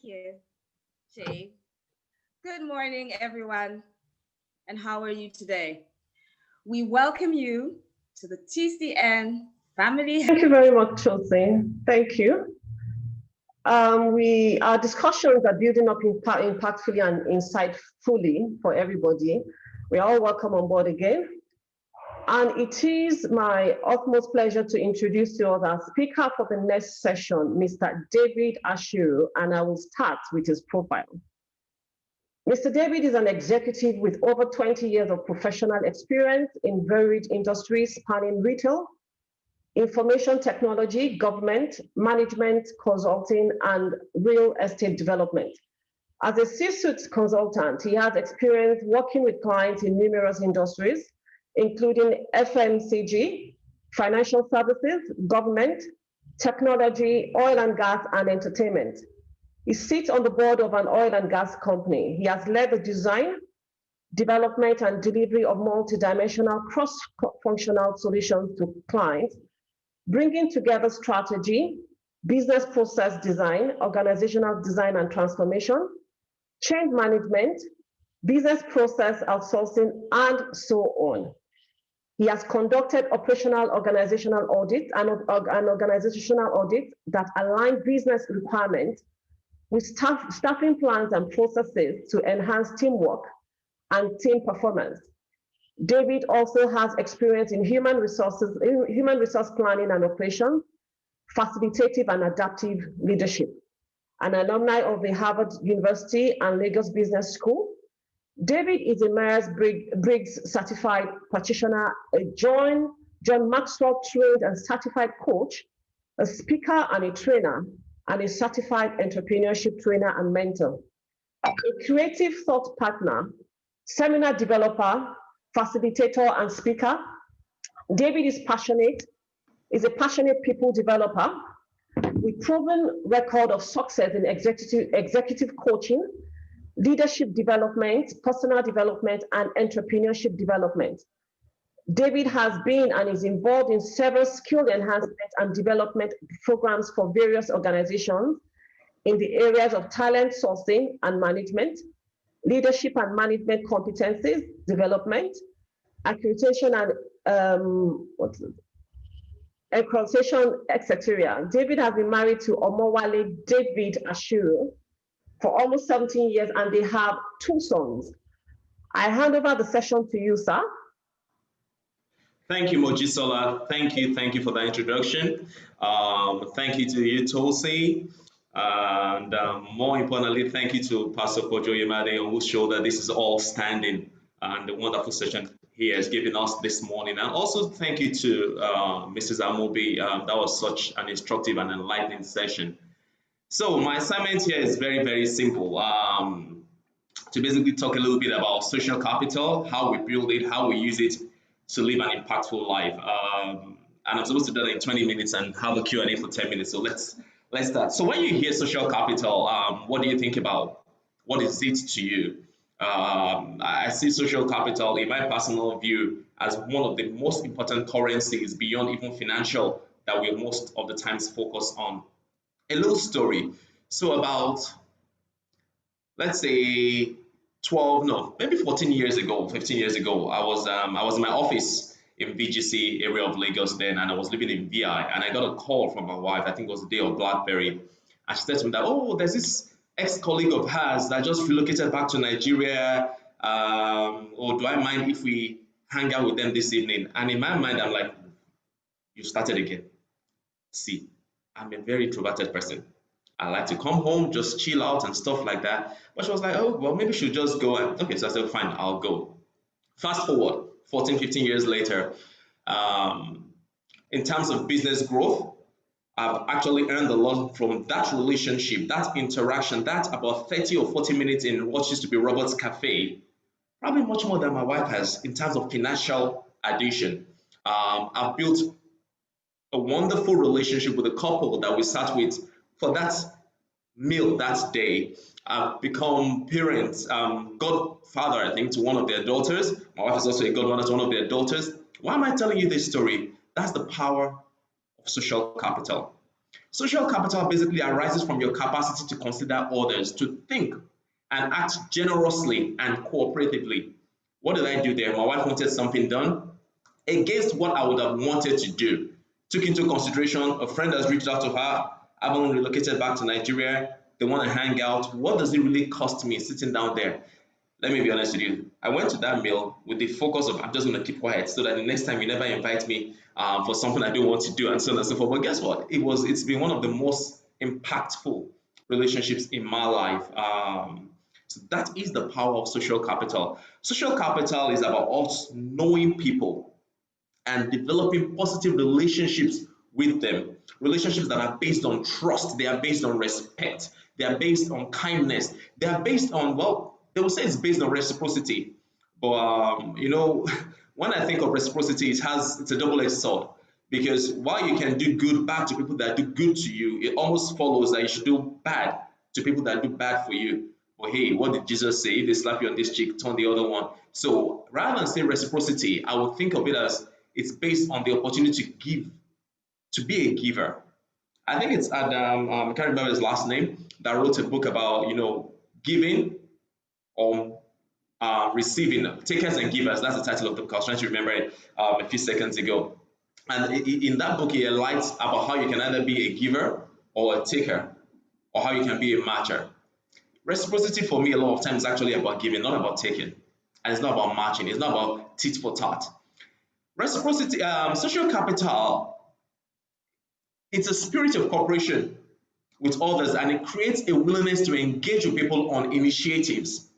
you, Jay. Good morning, everyone, and how are you today? We welcome you to the TCN Family. Thank you very much, Chelsea. Thank you. Our discussions are building up impactfully and insightfully for everybody. We are all welcome on board again. And it is my utmost pleasure to introduce you as our speaker for the next session, Mr. David Ashiru, and I will start with his profile. Mr. David is an executive with over 20 years of professional experience in varied industries spanning retail, information technology, government, management, consulting, and real estate development. As a C-suite consultant, he has experience working with clients in numerous industries, including FMCG, financial services, government, technology, oil and gas, and entertainment. He sits on the board of an oil and gas company. He has led the design, development, and delivery of multidimensional cross-functional solutions to clients, bringing together strategy, business process design, organizational design and transformation, change management, business process outsourcing, and so on. He has conducted operational organizational audits and organizational audits that align business requirements with staffing plans and processes to enhance teamwork and team performance. David also has experience in human resource planning and operations, facilitative and adaptive leadership. An alumni of the Harvard University and Lagos Business School, David is a Myers-Briggs certified practitioner, a John Maxwell trained and certified coach, a speaker and a trainer, and a certified entrepreneurship trainer and mentor. A creative thought partner, seminar developer, facilitator, and speaker. David is a passionate people developer with proven record of success in executive coaching, leadership development, personal development, and entrepreneurship development. David has been and is involved in several skill enhancement and development programs for various organizations in the areas of talent sourcing and management, leadership and management competencies development, accreditation and accreditation, etc. David has been married to Omowale David Ashiru for almost 17 years, and they have 2 sons. I hand over the session to you, sir. Thank you, Mojisola. Thank you for that introduction. Thank you to you, Tulsi. And more importantly, thank you to Pastor Kojo Yemade, on whose shoulder this is all standing, and the wonderful session he has given us this morning. And also thank you to Mrs. Amobi. That was such an instructive and enlightening session. So my assignment here is very, very simple. To basically talk a little bit about social capital, how we build it, how we use it to live an impactful life. And I'm supposed to do that in 20 minutes and have a Q&A for 10 minutes. So let's start. So when you hear social capital, what do you think about? What is it to you? I see social capital, in my personal view, as one of the most important currencies beyond even financial that we most of the times focus on. A little story. So about, let's say, 14 years ago, 15 years ago, I was in my office in VGC area of Lagos then, and I was living in VI, and I got a call from my wife. I think it was the day of BlackBerry, and she said to me that, oh, there's this ex-colleague of hers that just relocated back to Nigeria. Or do I mind if we hang out with them this evening? And in my mind, I'm like, you started again. See, I'm a very introverted person. I like to come home, just chill out and stuff like that. But she was like, oh, well, maybe she'll just go. And okay, so I said, fine, I'll go. Fast forward, 14, 15 years later, in terms of business growth, I've actually earned a lot from that relationship, that interaction, that about 30 or 40 minutes in what used to be Robert's Cafe, probably much more than my wife has in terms of financial addition. I've built a wonderful relationship with a couple that we sat with for that meal that day. I've become parents, godfather, I think, to one of their daughters. My wife is also a godmother to one of their daughters. Why am I telling you this story? That's the power of social capital. Social capital basically arises from your capacity to consider others, to think and act generously and cooperatively. What did I do there? My wife wanted something done against what I would have wanted to do. Took into consideration a friend has reached out to her, having relocated back to Nigeria. They want to hang out. What does it really cost me sitting down there? Let me be honest with you. I went to that meal with the focus of I'm just going to keep quiet so that the next time you never invite me for something I don't want to do and so on and so forth. But guess what? It's been one of the most impactful relationships in my life. So that is the power of social capital. Social capital is about us knowing people and developing positive relationships with them. Relationships that are based on trust, they are based on respect, they are based on kindness, they are based on, well, they will say it's based on reciprocity. But when I think of reciprocity, it's a double-edged sword. Because while you can do good back to people that do good to you, it almost follows that you should do bad to people that do bad for you. But hey, what did Jesus say? If they slap you on this cheek, turn the other one. So rather than say reciprocity, I would think of it as it's based on the opportunity to give, to be a giver. I think it's Adam, I can't remember his last name, that wrote a book about, giving or receiving, takers and givers. That's the title of the book. I was trying to remember it a few seconds ago. And in that book, he highlights about how you can either be a giver or a taker, or how you can be a matcher. Reciprocity for me a lot of times is actually about giving, not about taking. And it's not about matching. It's not about tit for tat. Reciprocity, social capital, it's a spirit of cooperation with others, and it creates a willingness to engage with people on initiatives.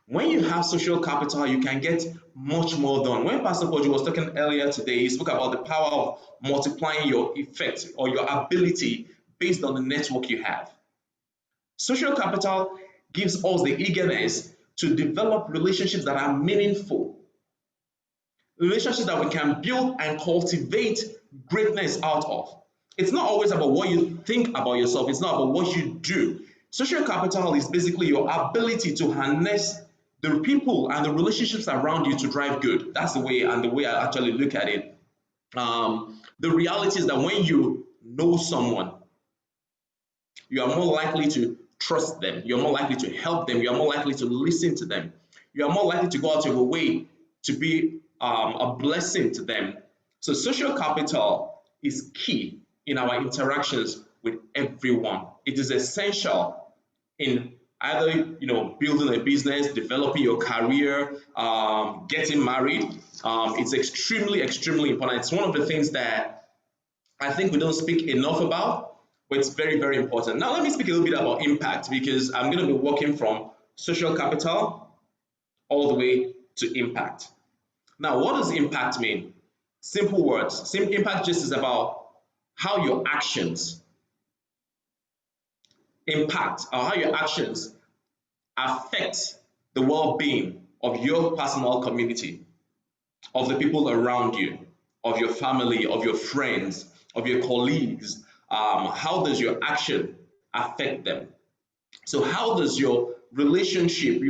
When you have social capital, you can get much more done. When Pastor Kojo was talking earlier today, he spoke about the power of multiplying your effect or your ability based on the network you have. Social capital gives us the eagerness to develop relationships that are meaningful, relationships that we can build and cultivate greatness out of. It's not always about what you think about yourself. It's not about what you do. Social capital is basically your ability to harness the people and the relationships around you to drive good. That's the way I actually look at it. The reality is that when you know someone, you are more likely to trust them. You're more likely to help them. You're more likely to listen to them. You are more likely to go out of your way to be a blessing to them. So social capital is key in our interactions with everyone. It is essential in either building a business, developing your career, getting married. It's extremely important. It's one of the things that I think we don't speak enough about, but it's very, very important. Now let me speak a little bit about impact, because I'm going to be working from social capital all the way to impact. Now, what does impact mean? Simple words. Impact just is about how your actions impact, or how your actions affect the well-being of your personal community, of the people around you, of your family, of your friends, of your colleagues. How does your action affect them? So how does your relationship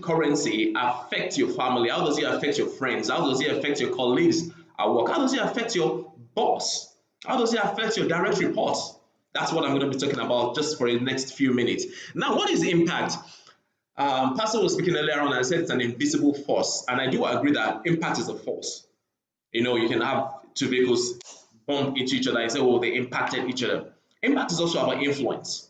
currency affect your family? How does it affect your friends? How does it affect your colleagues at work? How does it affect your boss? How does it affect your direct reports? That's what I'm going to be talking about just for the next few minutes. Now, what is impact? Pastor was speaking earlier on and said it's an invisible force, and I do agree that impact is a force. You can have two vehicles bump into each other and say, oh, they impacted each other. Impact is also about influence.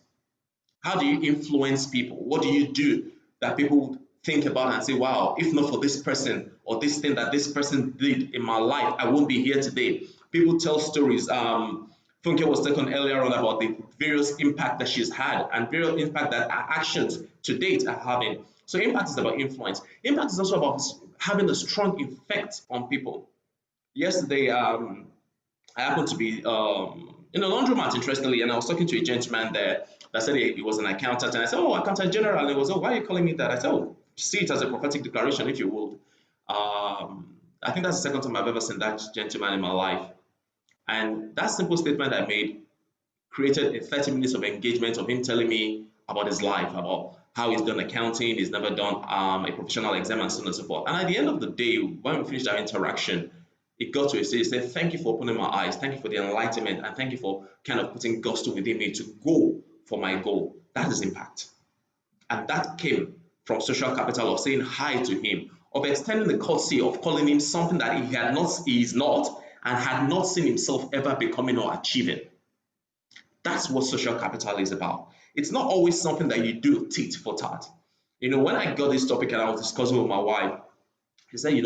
How do you influence people? What do you do that people think about and say, wow, if not for this person or this thing that this person did in my life, I won't be here today. People tell stories. Funke was talking earlier on about the various impact that she's had and various impact that our actions to date are having. So impact is about influence. Impact is also about having a strong effect on people. Yesterday, I happened to be in a laundromat, interestingly, and I was talking to a gentleman there that said he was an accountant, and I said, oh, accountant general, and he was, oh, why are you calling me that? I said, oh, see it as a prophetic declaration, if you would. I think that's the second time I've ever seen that gentleman in my life. And that simple statement I made created a 30 minutes of engagement of him telling me about his life, about how he's done accounting, he's never done a professional exam, and so on and so forth. And at the end of the day, when we finished our interaction, It got to a stage, he said, thank you for opening my eyes, thank you for the enlightenment, and thank you for kind of putting gusto within me to go for my goal. That is impact. And that came from social capital of saying hi to him, of extending the courtesy of calling him something that he is not, and had not seen himself ever becoming or achieving. That's what social capital is about. It's not always something that you do tit for tat. When I got this topic and I was discussing with my wife, she said,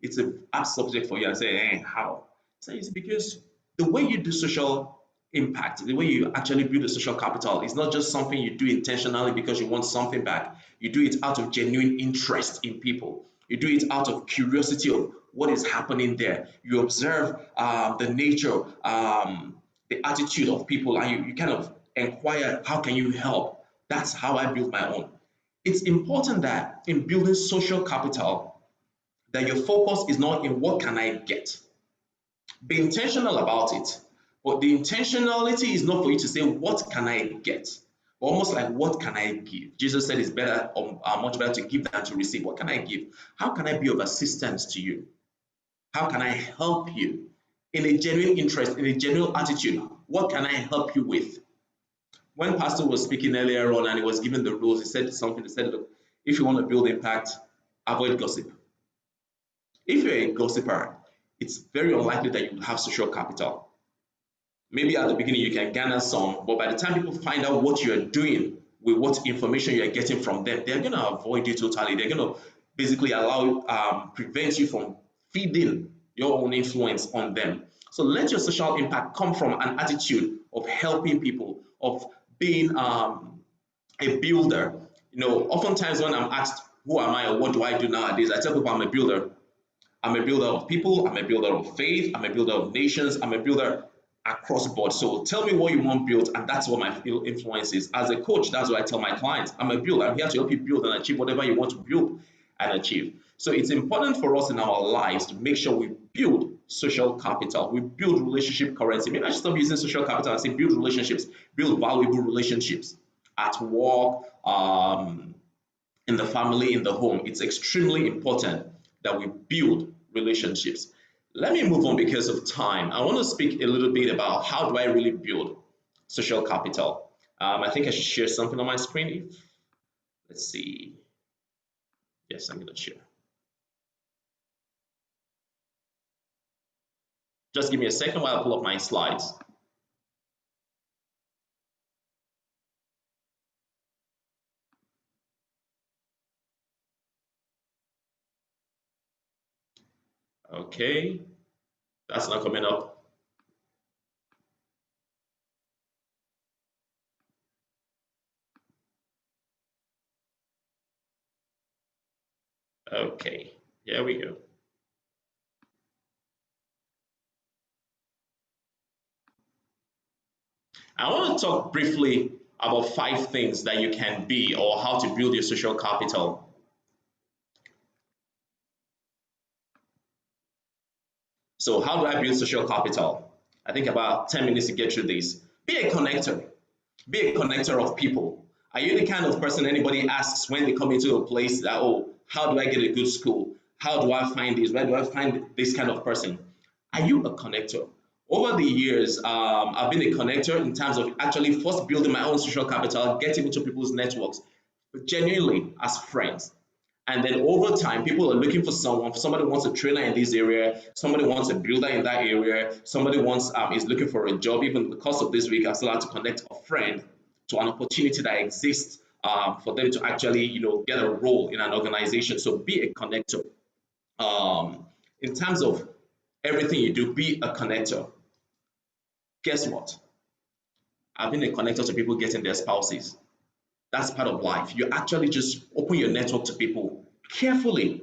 it's a hard subject for you. I said, how? She said, it's because the way you do social impact, the way you actually build a social capital is not just something you do intentionally because you want something back. You do it out of genuine interest in people. You do it out of curiosity of what is happening there. You observe the nature, the attitude of people, and you kind of inquire, how can you help? That's how I built my own. It's important that in building social capital, that your focus is not in what can I get. Be intentional about it, but the intentionality is not for you to say, what can I get? Almost like, what can I give? Jesus said it's better, or much better to give than to receive. What can I give? How can I be of assistance to you? How can I help you? In a genuine interest, in a genuine attitude, what can I help you with? When Pastor was speaking earlier on and he was given the rules, he said something. He said, look, if you want to build impact, avoid gossip. If you're a gossiper, it's very unlikely that you will have social capital. Maybe at the beginning you can garner some, but by the time people find out what you're doing with what information you're getting from them, they're going to avoid you totally. They're going to basically prevent you from feeding your own influence on them. So let your social impact come from an attitude of helping people, of being a builder. Oftentimes when I'm asked, who am I or what do I do nowadays, I tell people I'm a builder. I'm a builder of people, I'm a builder of faith, I'm a builder of nations, I'm a builder across the board. So tell me what you want built, and that's what my influence is. As a coach, that's what I tell my clients. I'm a builder. I'm here to help you build and achieve whatever you want to build and achieve. So it's important for us in our lives to make sure we build social capital. We build relationship currency. Maybe I should stop using social capital and say build relationships, build valuable relationships at work, in the family, in the home. It's extremely important that we build relationships. Let me move on because of time. I want to speak a little bit about how do I really build social capital. I think I should share something on my screen. Let's see. Yes, I'm going to share. Just give me a second while I pull up my slides. Okay, that's not coming up. Okay, here we go. I want to talk briefly about 5 things that you can be, or how to build your social capital. So how do I build social capital? I think about 10 minutes to get through this. Be a connector. Be a connector of people. Are you the kind of person anybody asks when they come into a place that, oh, how do I get a good school? How do I find this? Where do I find this kind of person? Are you a connector? Over the years, I've been a connector in terms of actually first building my own social capital, getting into people's networks, but genuinely as friends. And then over time, people are looking for someone. Somebody wants a trainer in this area. Somebody wants a builder in that area. Somebody is looking for a job. Even because of this week, I still had to connect a friend to an opportunity that exists for them to actually, get a role in an organization. So be a connector. In terms of everything you do, be a connector. Guess what? I've been a connector to people getting their spouses. That's part of life. You actually just open your network to people. Carefully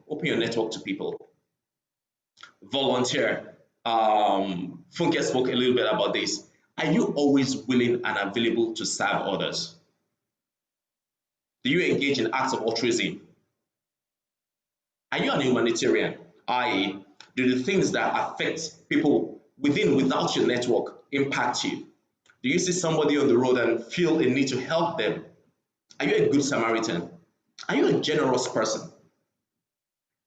open your network to people. Volunteer. Funke spoke a little bit about this. Are you always willing and available to serve others? Do you engage in acts of altruism? Are you an humanitarian? I.e., do the things that affect people without your network impact you? Do you see somebody on the road and feel a need to help them? Are you a good Samaritan? Are you a generous person?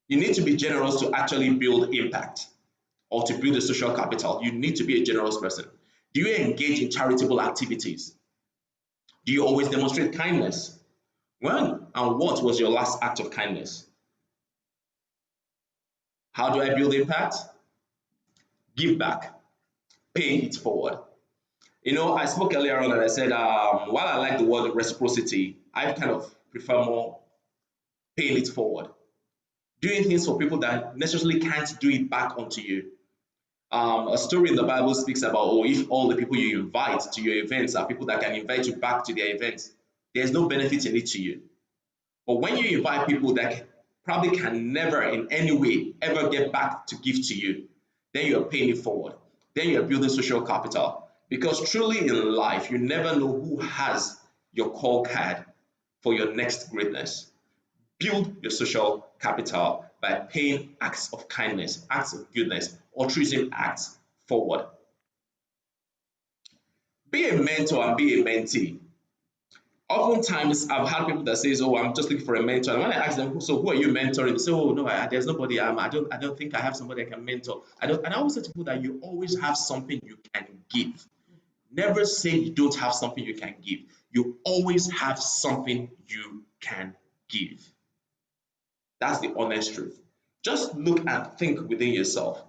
You need to be generous to actually build impact or to build a social capital. You need to be a generous person. Do you engage in charitable activities? Do you always demonstrate kindness? When and what was your last act of kindness? How do I build impact? Give back, pay it forward. You know, I spoke earlier on and I said, while I like the word reciprocity, I kind of prefer more paying it forward. Doing things for people that necessarily can't do it back onto you. A story in the Bible speaks about, oh, if all the people you invite to your events are people that can invite you back to their events, there's no benefit in it to you. But when you invite people that probably can never in any way ever get back to give to you, then you're paying it forward. Then you're building social capital. Because truly in life, you never know who has your call card for your next greatness. Build your social capital by paying acts of kindness, acts of goodness, altruism acts forward. Be a mentor and be a mentee. Oftentimes, I've had people that says, "Oh, I'm just looking for a mentor." And when I ask them, "So who are you mentoring?" They say, "Oh, no, there's nobody. I don't think I have somebody I can mentor." And I always say to people that you always have something you can give. Never say you don't have something you can give. You always have something you can give. That's the honest truth. Just look and think within yourself.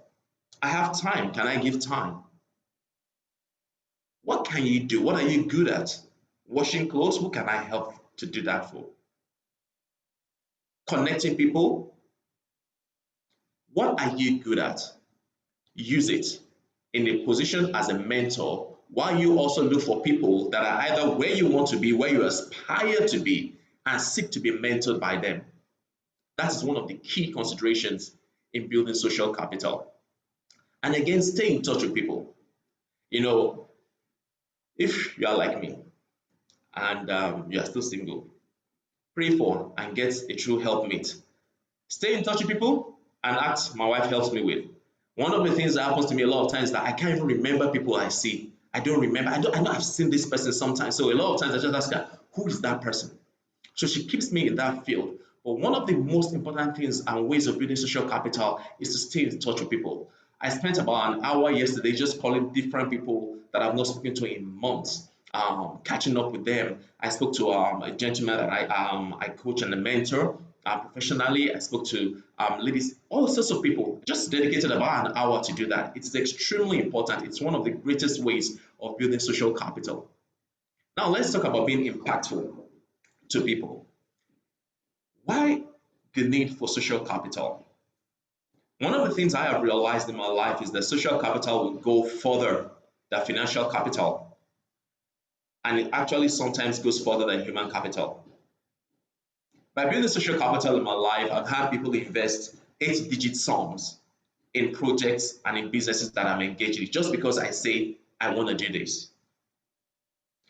I have time. Can I give time? What can you do? What are you good at? Washing clothes? Who can I help to do that for? Connecting people? What are you good at? Use it in a position as a mentor while you also look for people that are either where you want to be, where you aspire to be, and seek to be mentored by them. That is one of the key considerations in building social capital. And again, stay in touch with people. You know, if you are like me and you are still single, pray for and get a true helpmate. Stay in touch with people and act my wife helps me with. One of the things that happens to me a lot of times is that I can't even remember people I see. I don't remember. I know I've seen this person sometimes. So a lot of times I just ask her, who is that person? So she keeps me in that field. But one of the most important things and ways of building social capital is to stay in touch with people. I spent about an hour yesterday just calling different people that I've not spoken to in months, catching up with them. I spoke to a gentleman that I coach and a mentor professionally. I spoke to ladies, all sorts of people, just dedicated about an hour to do that. It's extremely important. It's one of the greatest ways of building social capital. Now let's talk about being impactful to people. Why the need for social capital? One of the things I have realized in my life is that social capital will go further than financial capital. And it actually sometimes goes further than human capital. By building social capital in my life, I've had people invest 8-digit sums in projects and in businesses that I'm engaged in just because I say I want to do this.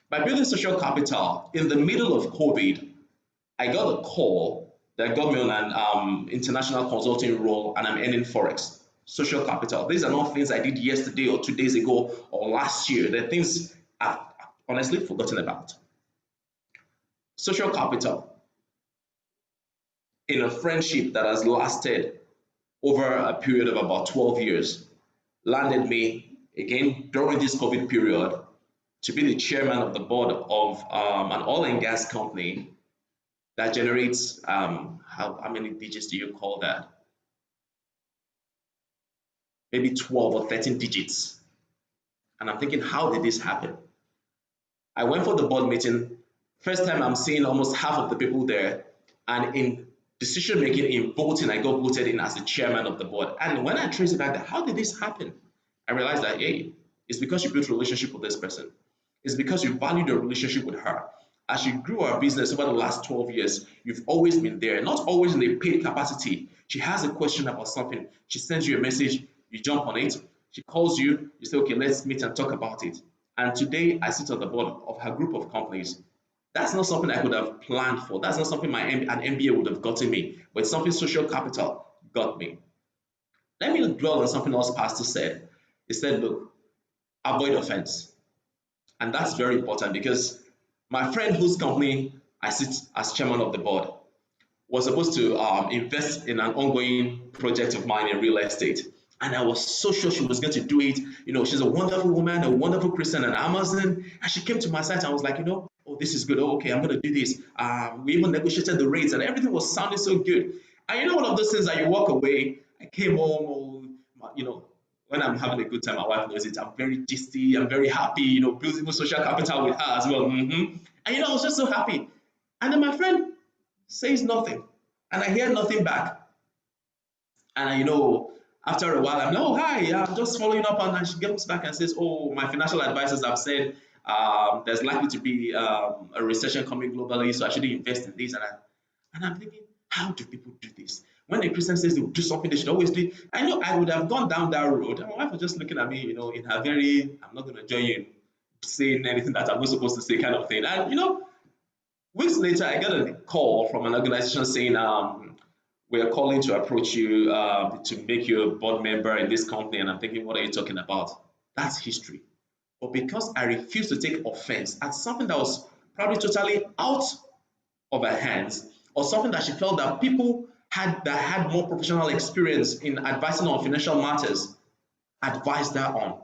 By building social capital, in the middle of COVID, I got a call that got me on an international consulting role and I'm earning Forex. Social capital. These are not things I did yesterday or 2 days ago or last year. They're things I've honestly forgotten about. Social capital in a friendship that has lasted over a period of about 12 years landed me again during this COVID period to be the chairman of the board of an oil and gas company that generates, how many digits do you call that? Maybe 12 or 13 digits. And I'm thinking, how did this happen? I went for the board meeting. First time I'm seeing almost half of the people there. And in decision making, in voting, I got voted in as the chairman of the board. And when I traced it back, how did this happen? I realized that, hey, it's because you built a relationship with this person. It's because you valued the relationship with her. As you grew our business over the last 12 years, you've always been there, not always in a paid capacity. She has a question about something. She sends you a message, you jump on it. She calls you, you say, okay, let's meet and talk about it. And today I sit on the board of her group of companies. That's not something I could have planned for. That's not something an MBA would have gotten me, but it's something social capital got me. Let me dwell on something else Pastor said. He said, look, avoid offense. And that's very important because my friend whose company I sit as chairman of the board, was supposed to invest in an ongoing project of mine in real estate. And I was so sure she was going to do it. You know, she's a wonderful woman, a wonderful Christian and Amazon. And she came to my site and was like, you know, oh, this is good. Oh, okay, I'm going to do this. We even negotiated the rates and everything was sounding so good. And you know, one of those things that you walk away, I came home, you know, when I'm having a good time, my wife knows it. I'm very gisty, I'm very happy, you know, building social capital with her as well. And you know, I was just so happy. And then my friend says nothing, and I hear nothing back. And you know, after a while, I'm like, oh, hi, I'm just following up. And she comes back and says, oh, my financial advisors have said there's likely to be a recession coming globally, so I shouldn't invest in this. And I'm thinking, how do people do this? When a Christian says they will do something, they should always do it. I know I would have gone down that road. And my wife was just looking at me, you know, in her very, I'm not going to join you in saying anything that I'm not supposed to say kind of thing. And, you know, weeks later, I got a call from an organization saying, we are calling to approach you to make you a board member in this company. And I'm thinking, what are you talking about? That's history. But because I refused to take offense at something that was probably totally out of her hands, or something that she felt that people had more professional experience in advising on financial matters advised her on.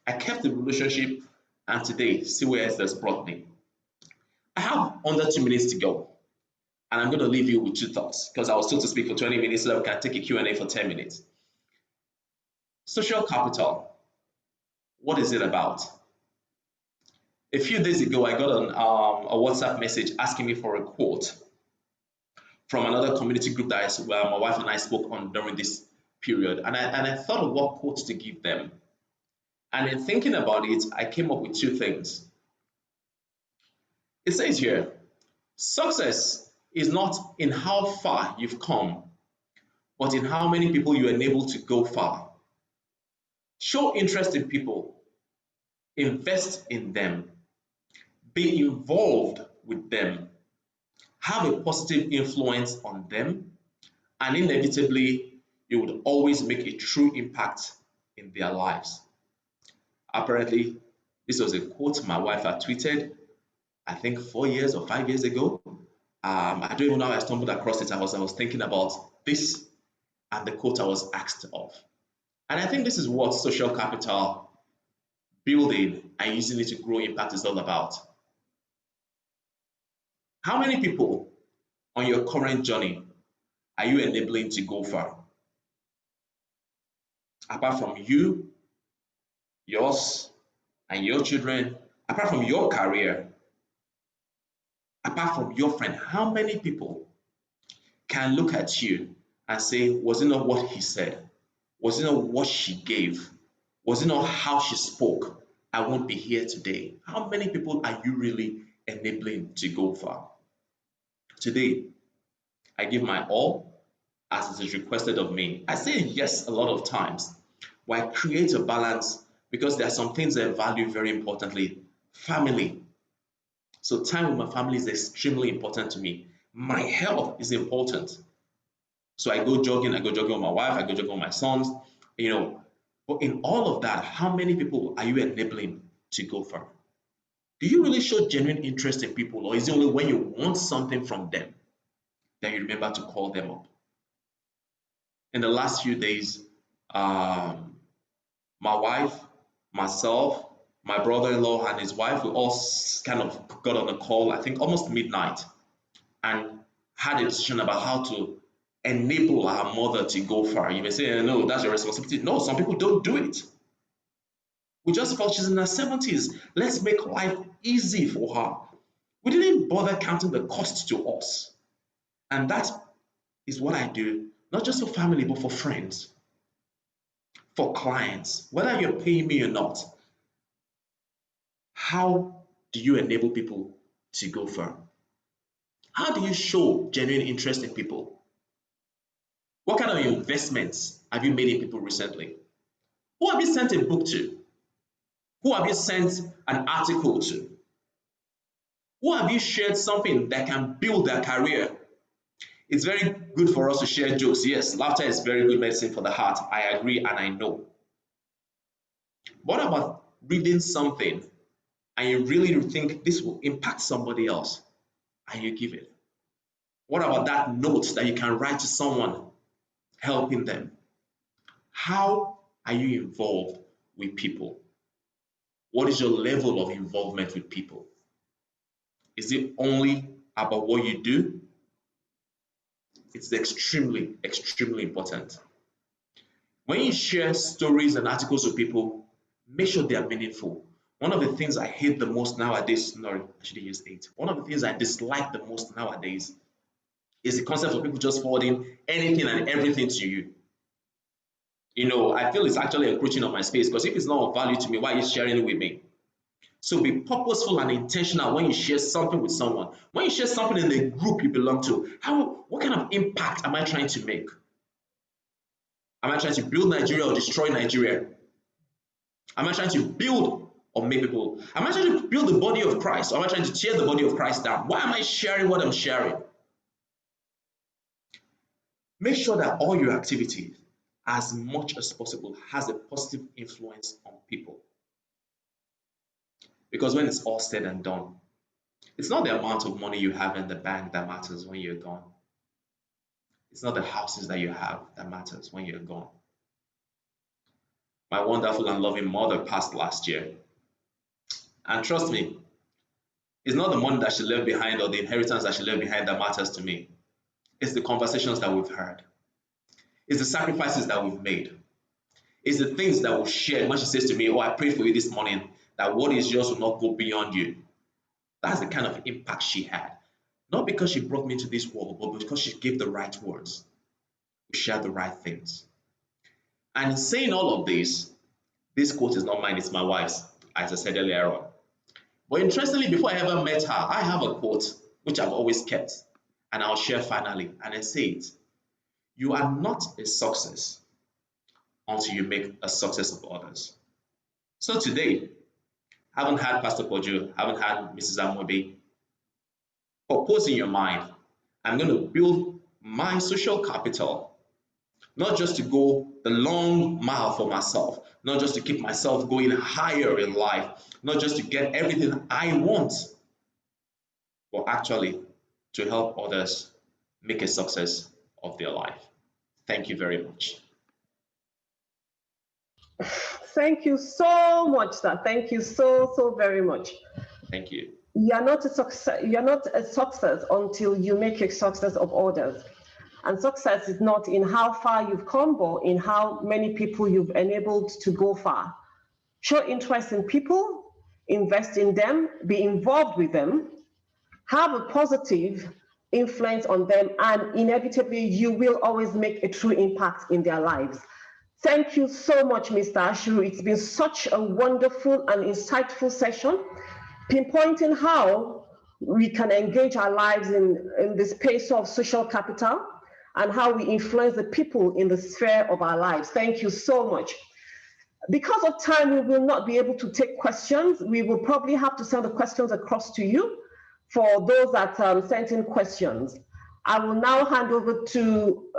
I kept the relationship, and today, see where it has brought me. I have under 2 minutes to go, and I'm going to leave you with two thoughts because I was told to speak for 20 minutes so that we can take a Q&A for 10 minutes. Social capital, what is it about? A few days ago, I got a WhatsApp message asking me for a quote from another community group that my wife and I spoke on during this period. And I thought of what quotes to give them. And in thinking about it, I came up with two things. It says here, success is not in how far you've come, but in how many people you enable to go far. Show interest in people, invest in them, be involved with them, have a positive influence on them, and inevitably, you would always make a true impact in their lives. Apparently, this was a quote my wife had tweeted, I think 4 years or 5 years ago. I don't even know how I stumbled across it. I was thinking about this and the quote I was asked of. And I think this is what social capital building and using it to grow impact is all about. How many people on your current journey are you enabling to go far? Apart from you, yours, and your children, apart from your career, apart from your friend, how many people can look at you and say, was it not what he said? Was it not what she gave? Was it not how she spoke? I won't be here today. How many people are you really enabling to go far? Today, I give my all as it is requested of me. I say yes a lot of times, but I create a balance because there are some things that I value very importantly. Family. So time with my family is extremely important to me. My health is important. So I go jogging with my wife, I go jogging with my sons, you know. But in all of that, how many people are you enabling to go far? Do you really show genuine interest in people, or is it only when you want something from them that you remember to call them up? In the last few days, my wife, myself, my brother-in-law and his wife, we all kind of got on a call, I think almost midnight, and had a discussion about how to enable our mother to go far. You may say, no, that's your responsibility. No, some people don't do it. We just felt she's in her 70s. Let's make life easy for her. We didn't bother counting the cost to us. And that is what I do, not just for family, but for friends, for clients, whether you're paying me or not. How do you enable people to go far? How do you show genuine interest in people? What kind of investments have you made in people recently? Who have you sent a book to? Who have you sent an article to? Who have you shared something that can build their career? It's very good for us to share jokes. Yes, laughter is very good medicine for the heart. I agree and I know. What about reading something and you really think this will impact somebody else and you give it? What about that note that you can write to someone, helping them? How are you involved with people? What is your level of involvement with people? Is it only about what you do? It's extremely, extremely important. When you share stories and articles with people, make sure they are meaningful. One of the things I hate the most nowadays, no, I should use hate. One of the things I dislike the most nowadays is the concept of people just forwarding anything and everything to you. You know, I feel it's actually encroaching on my space, because if it's not of value to me, why are you sharing it with me? So be purposeful and intentional when you share something with someone. When you share something in the group you belong to, what kind of impact am I trying to make? Am I trying to build Nigeria or destroy Nigeria? Am I trying to build or make people? Am I trying to build the body of Christ, or am I trying to tear the body of Christ down? Why am I sharing what I'm sharing? Make sure that all your activities, as much as possible, has a positive influence on people. Because when it's all said and done, it's not the amount of money you have in the bank that matters when you're gone. It's not the houses that you have that matters when you're gone. My wonderful and loving mother passed last year. And trust me, it's not the money that she left behind or the inheritance that she left behind that matters to me. It's the conversations that we've had. It's the sacrifices that we've made. It's the things that we've shared when she says to me, oh, I prayed for you this morning, that what is yours will not go beyond you. That's the kind of impact she had. Not because she brought me to this world, but because she gave the right words. We shared the right things. And in saying all of this quote is not mine, it's my wife's, as I said earlier on. But interestingly, before I ever met her, I have a quote which I've always kept, and I'll share finally. And I say it: you are not a success until you make a success of others. So today, I haven't had Pastor Poju, haven't had Mrs. Amobi. Propose in your mind, I'm going to build my social capital, not just to go the long mile for myself, not just to keep myself going higher in life, not just to get everything I want, but actually to help others make a success of their life. Thank you very much. Thank you so much, sir. Thank you so very much. Thank you. You're not a success until you make a success of others. And success is not in how far you've come, but in how many people you've enabled to go far. Show interest in people, invest in them, be involved with them, have a positive influence on them, and inevitably you will always make a true impact in their lives. Thank you so much, Mr. Ashiru. It's been such a wonderful and insightful session, pinpointing how we can engage our lives in the space of social capital and how we influence the people in the sphere of our lives. Thank you so much. Because of time, we will not be able to take questions. We will probably have to send the questions across to you for those that sent in questions. I will now hand over to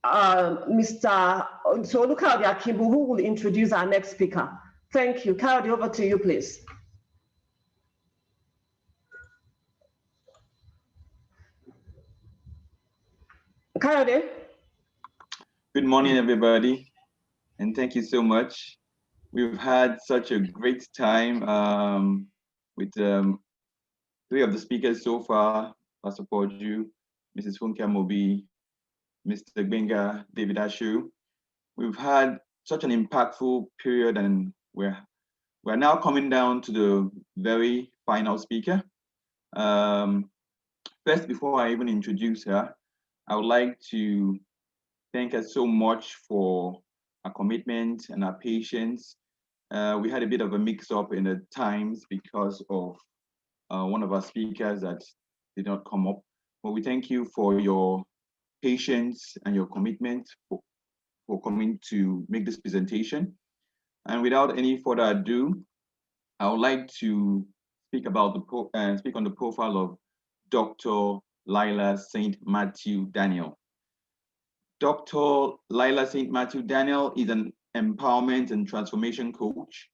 Mr. Oluka Akimbu, who will introduce our next speaker. Thank you. Kayode, over to you, please. Kayode. Good morning, everybody, and thank you so much. We've had such a great time with three of the speakers so far: Pastor Poju, Mrs. Funke Amobi, Mr. Gbenga, David Ashiru. We've had such an impactful period, and we're now coming down to the very final speaker. First, before I even introduce her, I would like to thank her so much for her commitment and her patience. We had a bit of a mix-up in the times because of one of our speakers that did not come up. But we thank you for your patience and your commitment for coming to make this presentation. And without any further ado, I would like to speak about speak on the profile of Dr. Lila St. Matthew Daniel. Dr. Lila St. Matthew Daniel is an empowerment and transformation coach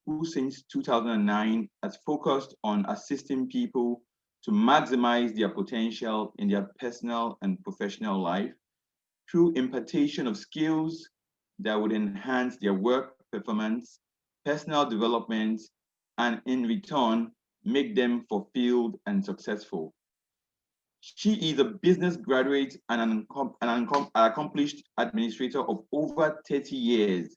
who since 2009 has focused on assisting people to maximize their potential in their personal and professional life through impartation of skills that would enhance their work performance, personal development, and in return, make them fulfilled and successful. She is a business graduate and an accomplished administrator of over 30 years.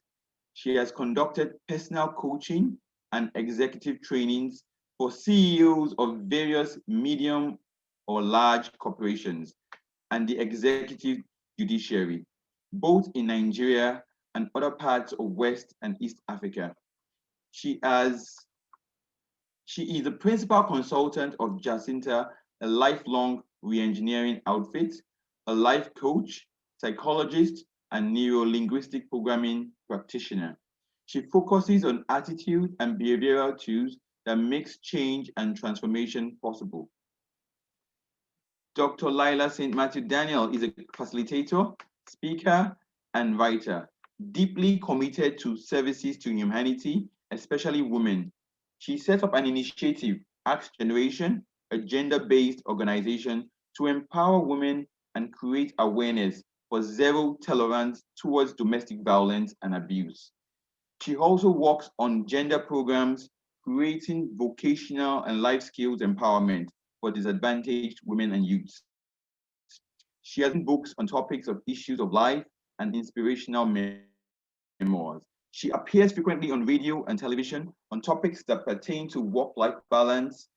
She has conducted personal coaching and executive trainings for CEOs of various medium or large corporations and the executive judiciary, both in Nigeria and other parts of West and East Africa. She is the principal consultant of Jacinta, a lifelong re-engineering outfit, a life coach, psychologist, and neuro-linguistic programming practitioner. She focuses on attitude and behavioral tools that makes change and transformation possible. Dr. Lila St. Matthew Daniel is a facilitator, speaker, and writer, deeply committed to services to humanity, especially women. She set up an initiative, Ask Generation, a gender-based organization to empower women and create awareness for zero tolerance towards domestic violence and abuse. She also works on gender programs, creating vocational and life skills empowerment for disadvantaged women and youths. She has written books on topics of issues of life and inspirational memoirs. She appears frequently on radio and television on topics that pertain to work-life balance,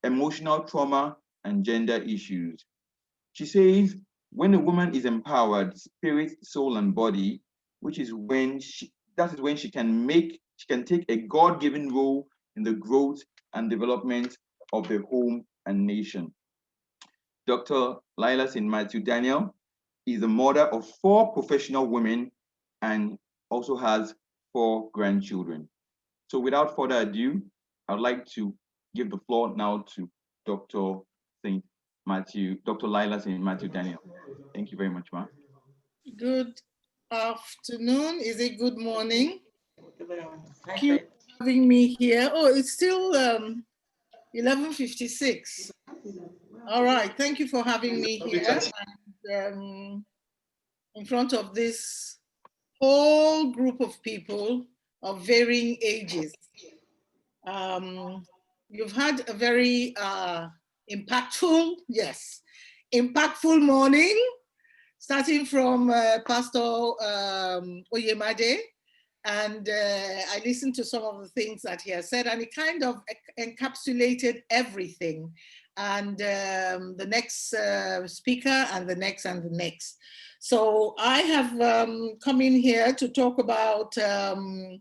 emotional trauma, and gender issues. She says, when a woman is empowered, spirit, soul, and body, that is when she can take a God-given role in the growth and development of the home and nation. Dr. Lila St. Matthew Daniel is the mother of 4 professional women and also has 4 grandchildren. So without further ado, I'd like to give the floor now to Dr. Lila St. Matthew Daniel. Thank you very much, ma'am. Good afternoon. Is it good morning? Thank you for having me here. Oh, it's still 11:56. All right. Thank you for having me here and, in front of this whole group of people of varying ages. You've had a very impactful morning, starting from Pastor Oyemade, and I listened to some of the things that he has said, and it kind of encapsulated everything. And the next speaker, and the next, and the next. So I have come in here to talk about a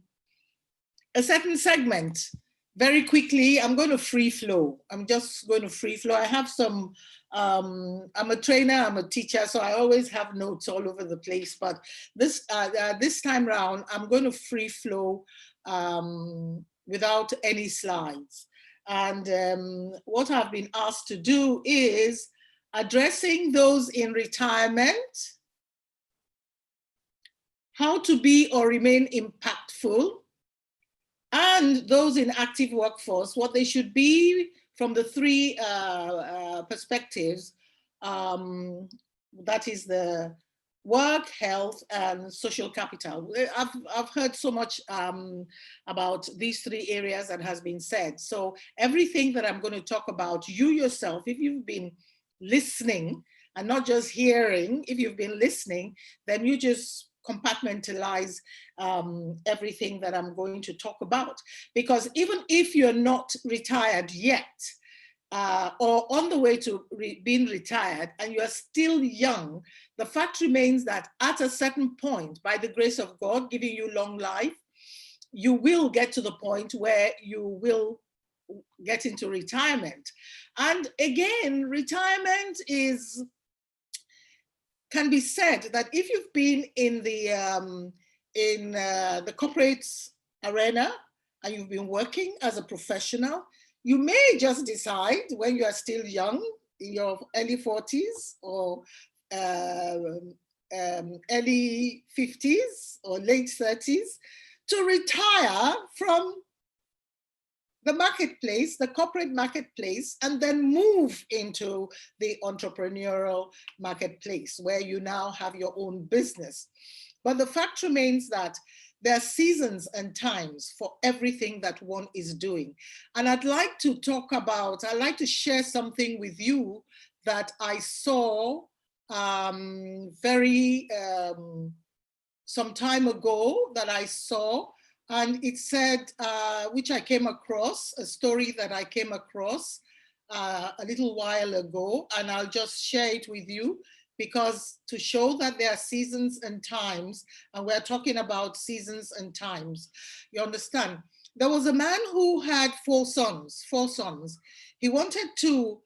certain segment. Very quickly, I'm going to free flow. I'm just going to free flow. I have some, I'm a trainer, I'm a teacher, so I always have notes all over the place. But this time round, I'm going to free flow without any slides. And what I've been asked to do is addressing those in retirement, how to be or remain impactful, and those in active workforce, what they should be from the 3 perspectives, that is the work, health, and social capital. I've heard so much about these 3 areas that has been said. So everything that I'm going to talk about, you yourself, if you've been listening and not just hearing, if you've been listening, then you just compartmentalize everything that I'm going to talk about. Because even if you're not retired yet, or on the way to being retired and you are still young, the fact remains that at a certain point, by the grace of God giving you long life, you will get to the point where you will get into retirement. And again, retirement can be said that if you've been in the corporate arena and you've been working as a professional, you may just decide when you are still young, in your early 40s or early 50s or late 30s, to retire from the marketplace, the corporate marketplace, and then move into the entrepreneurial marketplace where you now have your own business. But the fact remains that there are seasons and times for everything that one is doing. And I'd like to share something with you that I saw some time ago that I saw, and it said, which I came across, a story that I came across a little while ago, and I'll just share it with you because to show that there are seasons and times, and we're talking about seasons and times, you understand? There was a man who had four sons. He wanted to,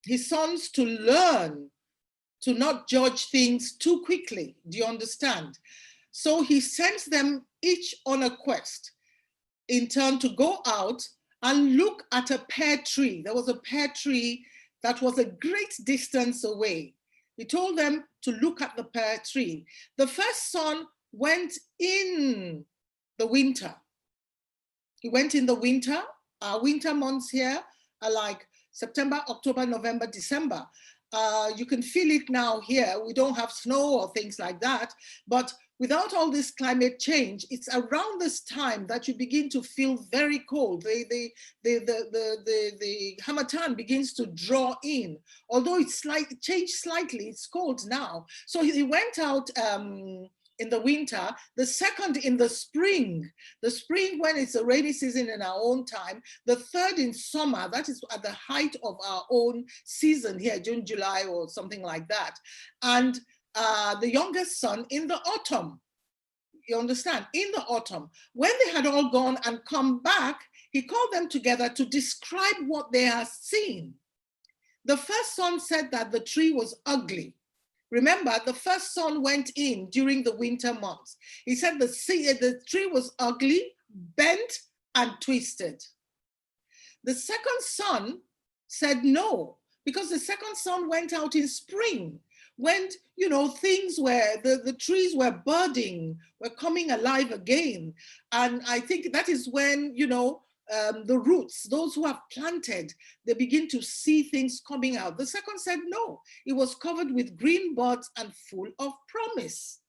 his sons to learn to not judge things too quickly. Do you understand? So he sent them each on a quest in turn to go out and look at a pear tree. There was a pear tree that was a great distance away. He told them to look at the pear tree. The first son went in the winter. He went in the winter. Our winter months here are like September, October, November, December. You can feel it now here. We don't have snow or things like that, but without all this climate change, it's around this time that you begin to feel very cold. The Harmattan begins to draw in. Although it's changed slightly, it's cold now. So he went out in the winter, the second in the spring when it's a rainy season in our own time, the third in summer, that is at the height of our own season here, June, July, or something like that. And the youngest son in the autumn, you understand, in the autumn. When they had all gone and come back, he called them together to describe what they had seen. The first son said that the tree was ugly. Remember, the first son went in during the winter months. He said the tree was ugly, bent, and twisted. The second son said no, because the second son went out in spring, when, you know, things were, the trees were budding, were coming alive again. And I think that is when, you know, the roots, those who have planted, they begin to see things coming out. The second said no, it was covered with green buds and full of promise.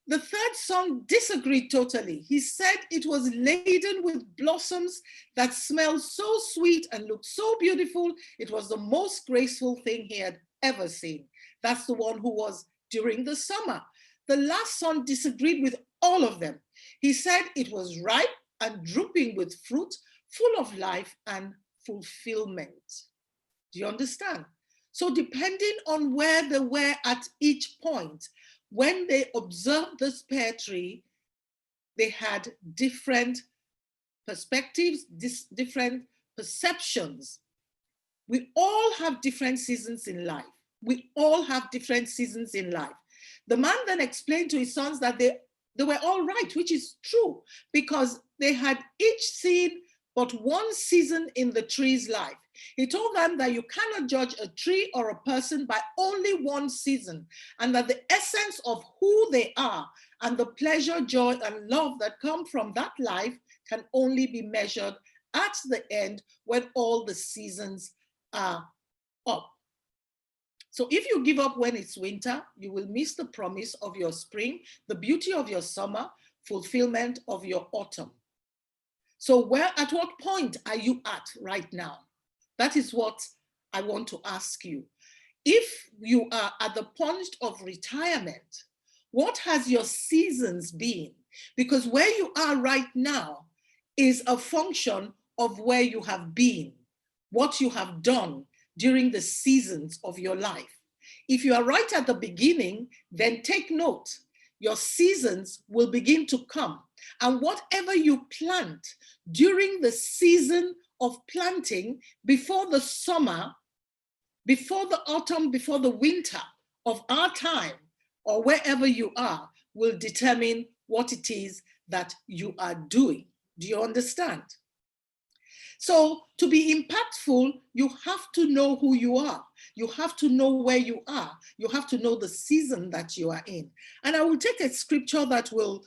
The third son disagreed totally. He said it was laden with blossoms that smelled so sweet and looked so beautiful. It was the most graceful thing he had ever seen. That's the one who was during the summer. The last son disagreed with all of them. He said it was ripe and drooping with fruit, full of life and fulfillment. Do you understand? So depending on where they were at each point, when they observed this pear tree, they had different perspectives, different perceptions. We all have different seasons in life. We all have different seasons in life. The man then explained to his sons that they were all right, which is true, because they had each seen but one season in the tree's life. He told them that you cannot judge a tree or a person by only one season, and that the essence of who they are and the pleasure, joy, and love that come from that life can only be measured at the end when all the seasons are up. So if you give up when it's winter, you will miss the promise of your spring, the beauty of your summer, fulfillment of your autumn. So at what point are you at right now? That is what I want to ask you. If you are at the point of retirement, what has your seasons been? Because where you are right now is a function of where you have been, what you have done during the seasons of your life. If you are right at the beginning, then take note, your seasons will begin to come. And whatever you plant during the season of planting, before the summer, before the autumn, before the winter of our time, or wherever you are, will determine what it is that you are doing. Do you understand? So to be impactful, you have to know who you are. You have to know where you are. You have to know the season that you are in. And I will take a scripture that will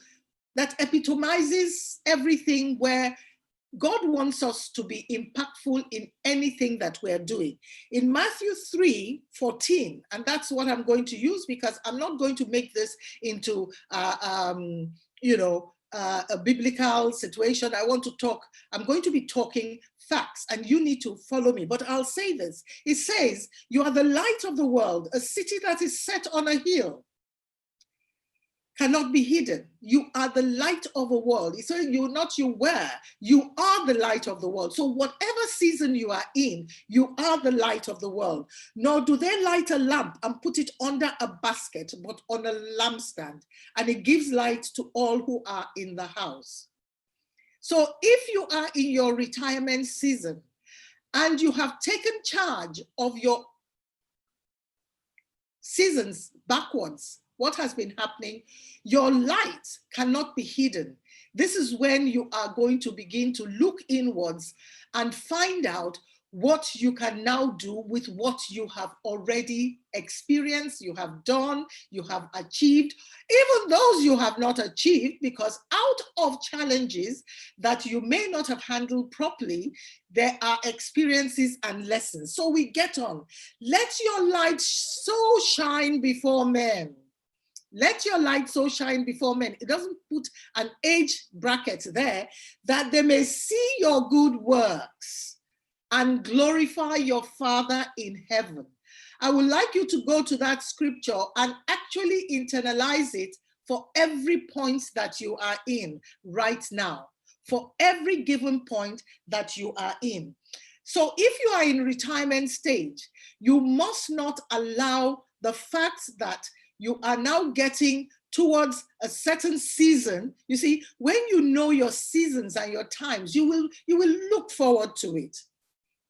that epitomizes everything, where God wants us to be impactful in anything that we're doing. In Matthew 3:14, and that's what I'm going to use, because I'm not going to make this into, a biblical situation. I'm going to be talking facts, and you need to follow me. But I'll say this. It says, you are the light of the world. A city that is set on a hill cannot be hidden. You are the light of the world. So you were, you are the light of the world. So whatever season you are in, you are the light of the world. Nor do they light a lamp and put it under a basket, but on a lampstand, and it gives light to all who are in the house. So if you are in your retirement season and you have taken charge of your seasons backwards, what has been happening, your light cannot be hidden. This is when you are going to begin to look inwards and find out what you can now do with what you have already experienced, you have done, you have achieved, even those you have not achieved, because out of challenges that you may not have handled properly, there are experiences and lessons. So we get on. Let your light so shine before men. Let your light so shine before men. It doesn't put an age bracket there, that they may see your good works and glorify your Father in heaven. I would like you to go to that scripture and actually internalize it for every point that you are in right now, for every given point that you are in. So if you are in retirement stage, you must not allow the fact that you are now getting towards a certain season. You see, when you know your seasons and your times, you will look forward to it.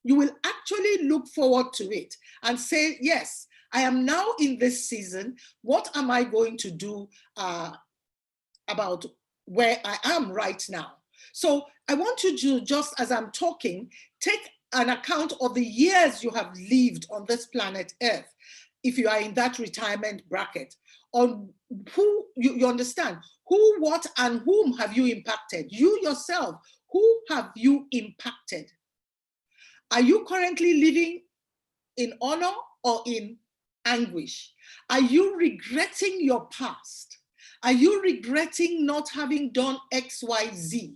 You will actually look forward to it and say, yes, I am now in this season. What am I going to do about where I am right now? So I want you to, just as I'm talking, take an account of the years you have lived on this planet Earth, if you are in that retirement bracket, on who you understand, who, what, and whom have you impacted? You yourself, who have you impacted? Are you currently living in honor or in anguish? Are you regretting your past? Are you regretting not having done X, Y, Z?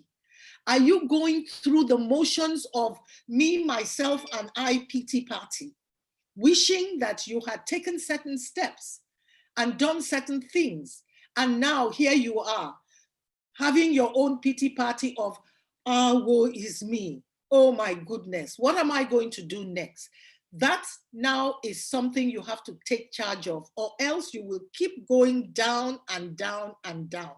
Are you going through the motions of me, myself, and I pity party, wishing that you had taken certain steps and done certain things, and now here you are, having your own pity party of, woe is me. Oh my goodness, what am I going to do next? That now is something you have to take charge of, or else you will keep going down and down and down.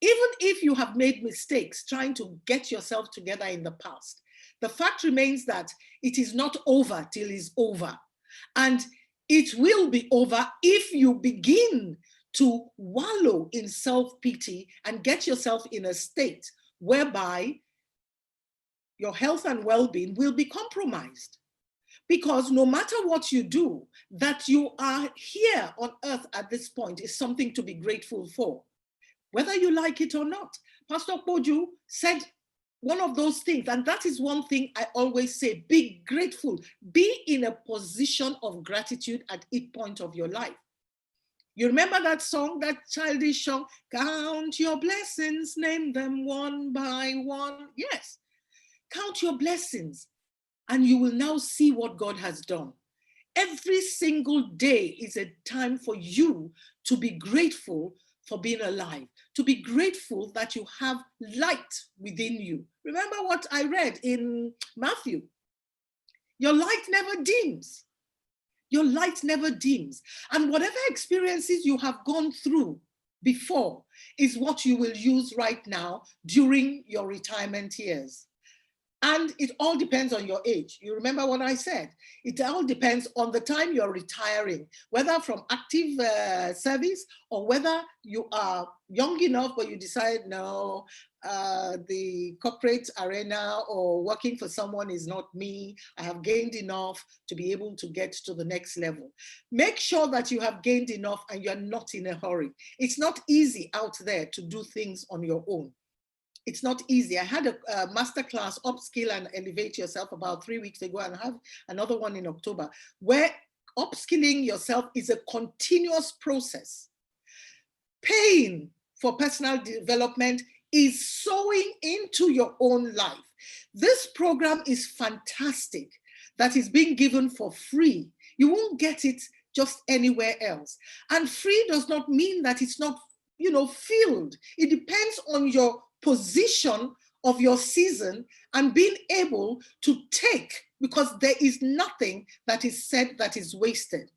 Even if you have made mistakes trying to get yourself together in the past, the fact remains that it is not over till it's over. And it will be over if you begin to wallow in self-pity and get yourself in a state whereby your health and well-being will be compromised. Because no matter what you do, that you are here on earth at this point is something to be grateful for, whether you like it or not. Pastor Poju said one of those things, and that is one thing I always say: be grateful, be in a position of gratitude at each point of your life. You remember that song, that childish song, count your blessings, name them one by one? Yes, count your blessings, and you will now see what God has done. Every single day is a time for you to be grateful for being alive, to be grateful that you have light within you. Remember what I read in Matthew. Your light never dims. Your light never dims. And whatever experiences you have gone through before is what you will use right now during your retirement years. And it all depends on your age. You remember what I said? It all depends on the time you're retiring, whether from active service or whether you are young enough but you decide, no, the corporate arena or working for someone is not me. I have gained enough to be able to get to the next level. Make sure that you have gained enough and you're not in a hurry. It's not easy out there to do things on your own. It's not easy. I had a masterclass, Upskill and Elevate Yourself, about 3 weeks ago, and I have another one in October, where upskilling yourself is a continuous process. Paying for personal development is sowing into your own life. This program is fantastic, that is being given for free. You won't get it just anywhere else. And free does not mean that it's not, filled. It depends on your position of your season and being able to take, because there is nothing that is said that is wasted.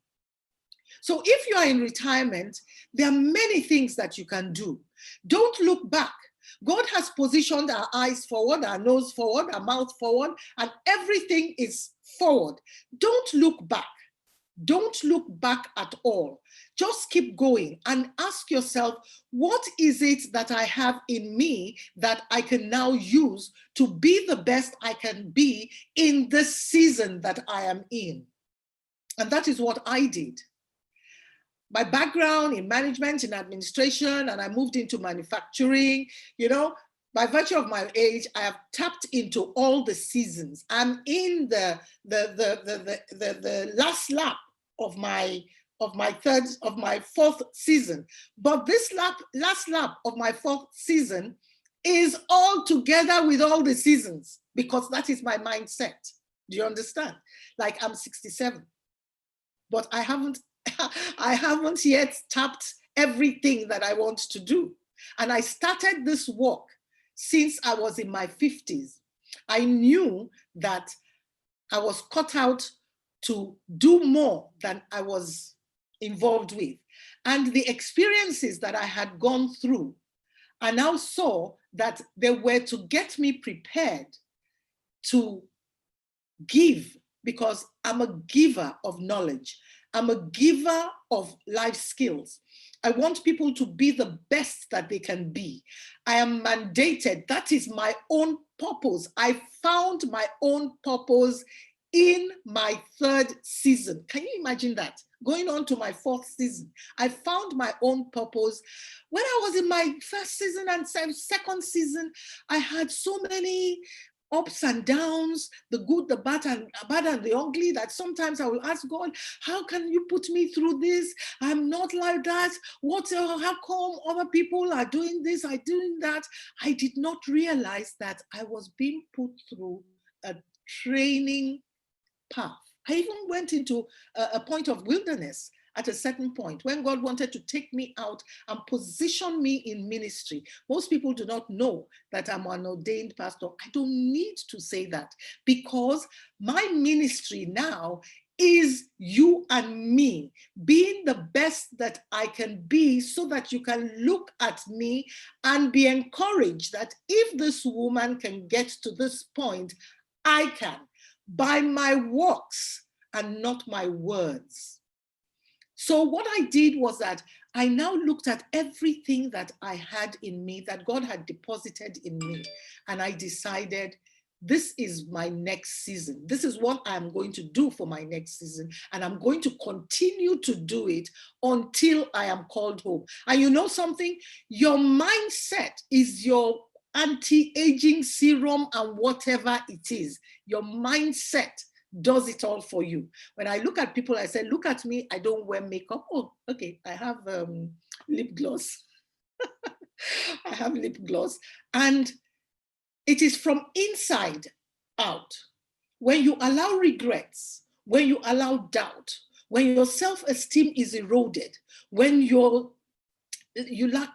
So if you are in retirement, there are many things that you can do. Don't look back. God has positioned our eyes forward, our nose forward, our mouth forward, and everything is forward. Don't look back. Don't look back at all. Just keep going and ask yourself, what is it that I have in me that I can now use to be the best I can be in this season that I am in? And that is what I did. My background in management, in administration, and I moved into manufacturing, by virtue of my age, I have tapped into all the seasons. I'm in the last lap of my fourth season. But this last lap of my fourth season is all together with all the seasons, because that is my mindset. Do you understand? Like, I'm 67, but I haven't yet tapped everything that I want to do. And I started this work since I was in my 50s. I knew that I was cut out to do more than I was involved with. And the experiences that I had gone through, I now saw that they were to get me prepared to give, because I'm a giver of knowledge. I'm a giver of life skills. I want people to be the best that they can be. I am mandated. That is my own purpose. I found my own purpose in my third season. Can you imagine that? Going on to my fourth season, I found my own purpose. When I was in my first season and second season, I had so many ups and downs, the good, the bad, and the ugly, that sometimes I will ask God, how can you put me through this? I'm not like that. How come other people are doing this, are doing that? I did not realize that I was being put through a training path. I even went into a point of wilderness at a certain point when God wanted to take me out and position me in ministry. Most people do not know that I'm an ordained pastor. I don't need to say that, because my ministry now is you and me being the best that I can be, so that you can look at me and be encouraged that if this woman can get to this point, I can, by my works and not my words. So what I did was that I now looked at everything that I had in me, that God had deposited in me, and I decided, this is my next season. This is what I'm going to do for my next season, and I'm going to continue to do it until I am called home. And you know something? Your mindset is your anti-aging serum and whatever it is. Your mindset does it all for you. When I look at people, I say, look at me, I don't wear makeup. Oh, okay, I have lip gloss. I have lip gloss. And it is from inside out. When you allow regrets, when you allow doubt, when your self-esteem is eroded, when you lack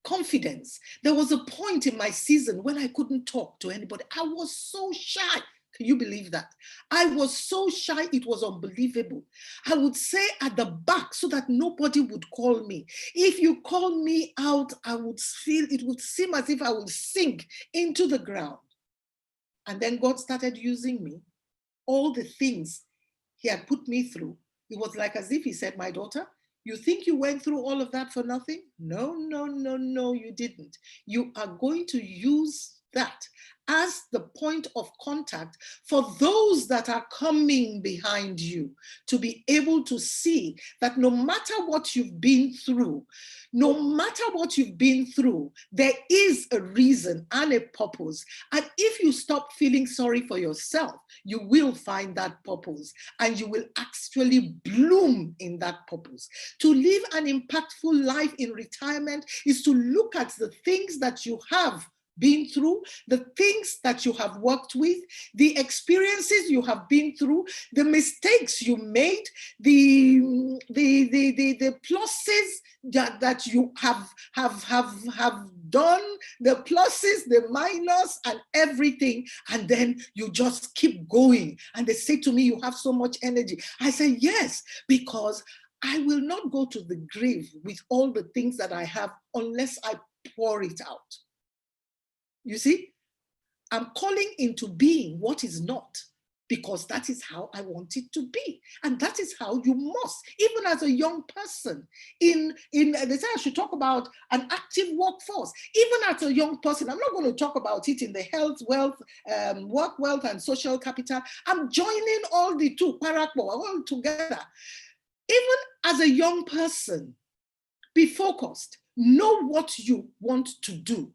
confidence. There was a point in my season when I couldn't talk to anybody. I was so shy. Can you believe that? I was so shy, it was unbelievable. I would say at the back so that nobody would call me. If you call me out, I would feel, it would seem as if I would sink into the ground. And then God started using me. All the things he had put me through, it was like as if he said, my daughter, you think you went through all of that for nothing? No, no, no, no, you didn't. You are going to use that as the point of contact for those that are coming behind you, to be able to see that no matter what you've been through, there is a reason and a purpose. And if you stop feeling sorry for yourself, you will find that purpose and you will actually bloom in that purpose. To live an impactful life in retirement is to look at the things that you have been through, the things that you have worked with, the experiences you have been through, the mistakes you made, the pluses that you have done, the pluses, the minus, and everything, and then you just keep going. And they say to me, you have so much energy. I say, yes, because I will not go to the grave with all the things that I have unless I pour it out. You see, I'm calling into being what is not, because that is how I want it to be. And that is how you must, even as a young person, they say I should talk about an active workforce. Even as a young person, I'm not going to talk about it in the health, wealth, work, wealth, and social capital. I'm joining all the two, parakwo, all together. Even as a young person, be focused. Know what you want to do.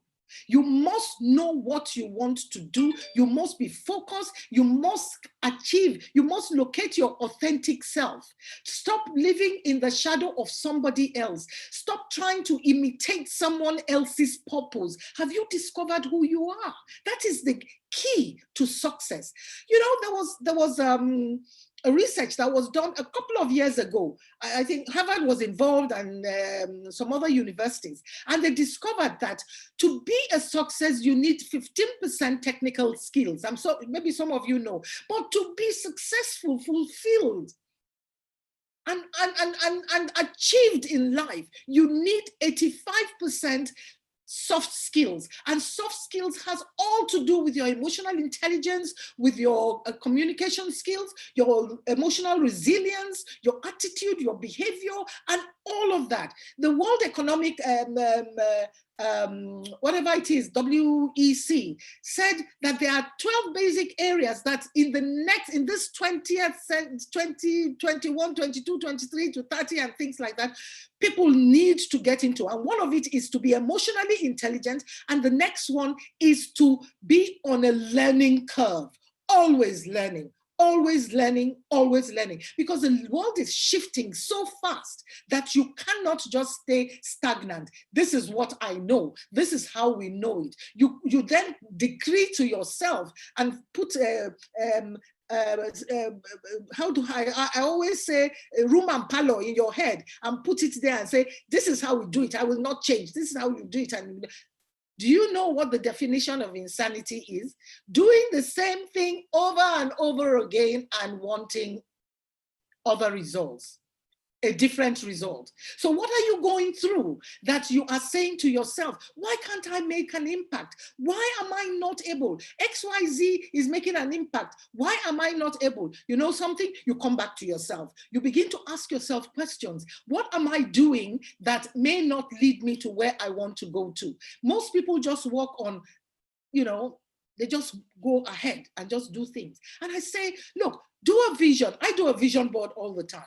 You must know what you want to do. You must be focused. You must achieve. You must locate your authentic self. Stop living in the shadow of somebody else. Stop trying to imitate someone else's purpose. Have you discovered who you are? That is the key to success. You know, there was a research that was done a couple of years ago. I think Harvard was involved and some other universities. And they discovered that to be a success, you need 15% technical skills. Maybe some of you know, but to be successful, fulfilled, and achieved in life, you need 85% soft skills. And soft skills has all to do with your emotional intelligence, with your communication skills, your emotional resilience, your attitude, your behavior, and all of that. The World Economic whatever it is, WEC, said that there are 12 basic areas that in this 20th century, 2021, 22, 23 to 30 and things like that, people need to get into. And one of it is to be emotionally intelligent. And the next one is to be on a learning curve, always learning. Always learning, always learning, because the world is shifting so fast that you cannot just stay stagnant. This is what I know. This is how we know it. You then decree to yourself and put how do I always say room and parlor in your head and put it there and say, this is how we do it. I will not change. This is how you do it. And do you know what the definition of insanity is? Doing the same thing over and over again and wanting other results, a different result. So what are you going through that you are saying to yourself, why can't I make an impact? Why am I not able? XYZ is making an impact. Why am I not able? You know something? You come back to yourself. You begin to ask yourself questions. What am I doing that may not lead me to where I want to go to? Most people just walk on, they just go ahead and just do things. And I say, look, do a vision. I do a vision board all the time.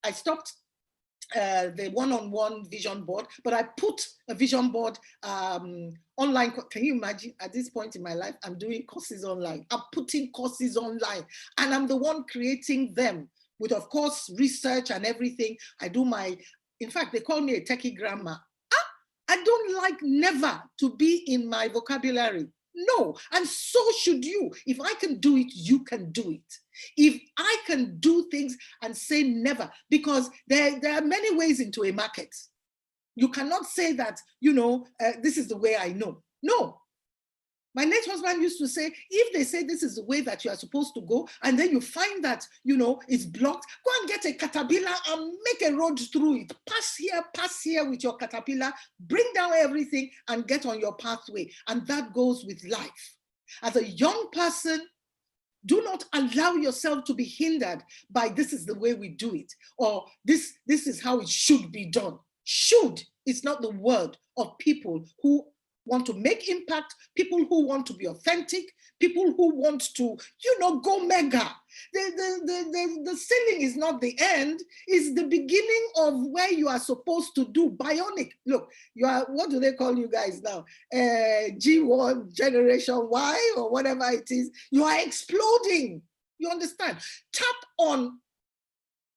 I stopped the one-on-one vision board, but I put a vision board online. Can you imagine at this point in my life, I'm doing courses online. I'm putting courses online and I'm the one creating them with, of course, research and everything. I do in fact, they call me a techie grandma. I don't like never to be in my vocabulary. No, and so should you. If I can do it, you can do it. If I can do things and say never, because there are many ways into a market. You cannot say that, this is the way I know. No. My late husband used to say, if they say this is the way that you are supposed to go, and then you find that, it's blocked, go and get a caterpillar and make a road through it. Pass here with your caterpillar, bring down everything and get on your pathway. And that goes with life. As a young person, do not allow yourself to be hindered by this is the way we do it, or this is how it should be done. Should is not the word of people who want to make impact, people who want to be authentic, people who want to, go mega. The ceiling is not the end, it's the beginning of where you are supposed to do bionic. Look, you are, what do they call you guys now? G1, Generation Y, or whatever it is. You are exploding. You understand? Tap on